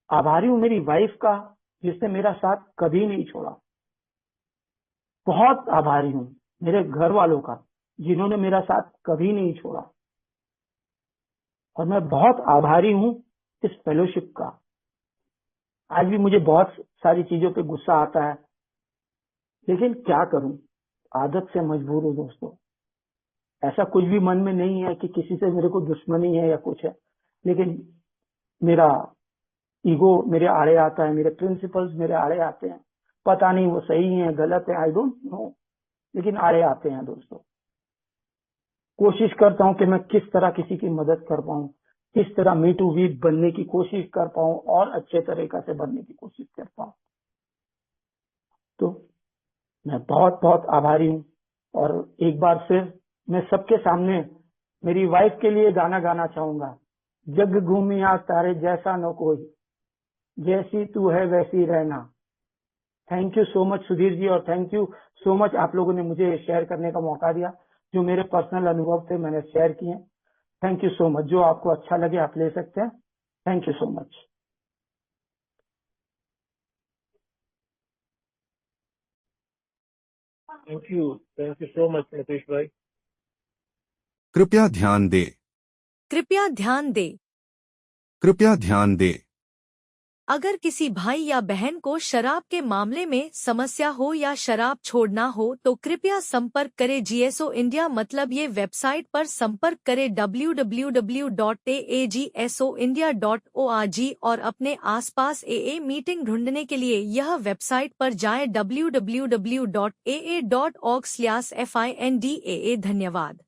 C: आभारी हूँ मेरी वाइफ का, जिसने मेरा साथ कभी नहीं छोड़ा। बहुत आभारी हूँ मेरे घर वालों का, जिन्होंने मेरा साथ कभी नहीं छोड़ा। और मैं बहुत आभारी हूँ इस फेलोशिप का। आज भी मुझे बहुत सारी चीजों पे गुस्सा आता है, लेकिन क्या करूं, आदत से मजबूर हूँ दोस्तों। ऐसा कुछ भी मन में नहीं है कि किसी से मेरे को दुश्मनी है या कुछ है, लेकिन मेरा ईगो मेरे आड़े आता है, मेरे प्रिंसिपल्स मेरे आड़े आते हैं। पता नहीं वो सही है गलत है, आई डोंट नो, लेकिन आड़े आते हैं दोस्तों। कोशिश करता हूं कि मैं किस तरह किसी की मदद कर पाऊं, किस तरह मी टू वी बनने की कोशिश कर पाऊं और अच्छे तरीका से बनने की कोशिश कर पाऊं। तो मैं बहुत बहुत आभारी हूं। और एक बार फिर मैं सबके सामने मेरी वाइफ के लिए गाना गाना चाहूंगा। जग घूमिया तारे जैसा न कोई, जैसी तू है वैसी रहना। Thank you so much Sudhir ji, और थैंक यू सो मच आप लोगों ने मुझे शेयर करने का मौका दिया। जो मेरे पर्सनल अनुभव थे मैंने शेयर किए। Thank you so much. जो आपको अच्छा लगे आप ले सकते हैं। Thank you so much.
A: Thank you so much Nitish भाई।
D: कृपया ध्यान दें।
E: कृपया ध्यान दें।
D: कृपया ध्यान दें।
E: अगर किसी भाई या बहन को शराब के मामले में समस्या हो या शराब छोड़ना हो तो कृपया संपर्क करें जीएसओ इंडिया, मतलब ये वेबसाइट पर संपर्क करें www.agsoindia.org और अपने आसपास AA मीटिंग ढूंढने के लिए यह वेबसाइट पर जाएं www.aa.org/findaa। धन्यवाद।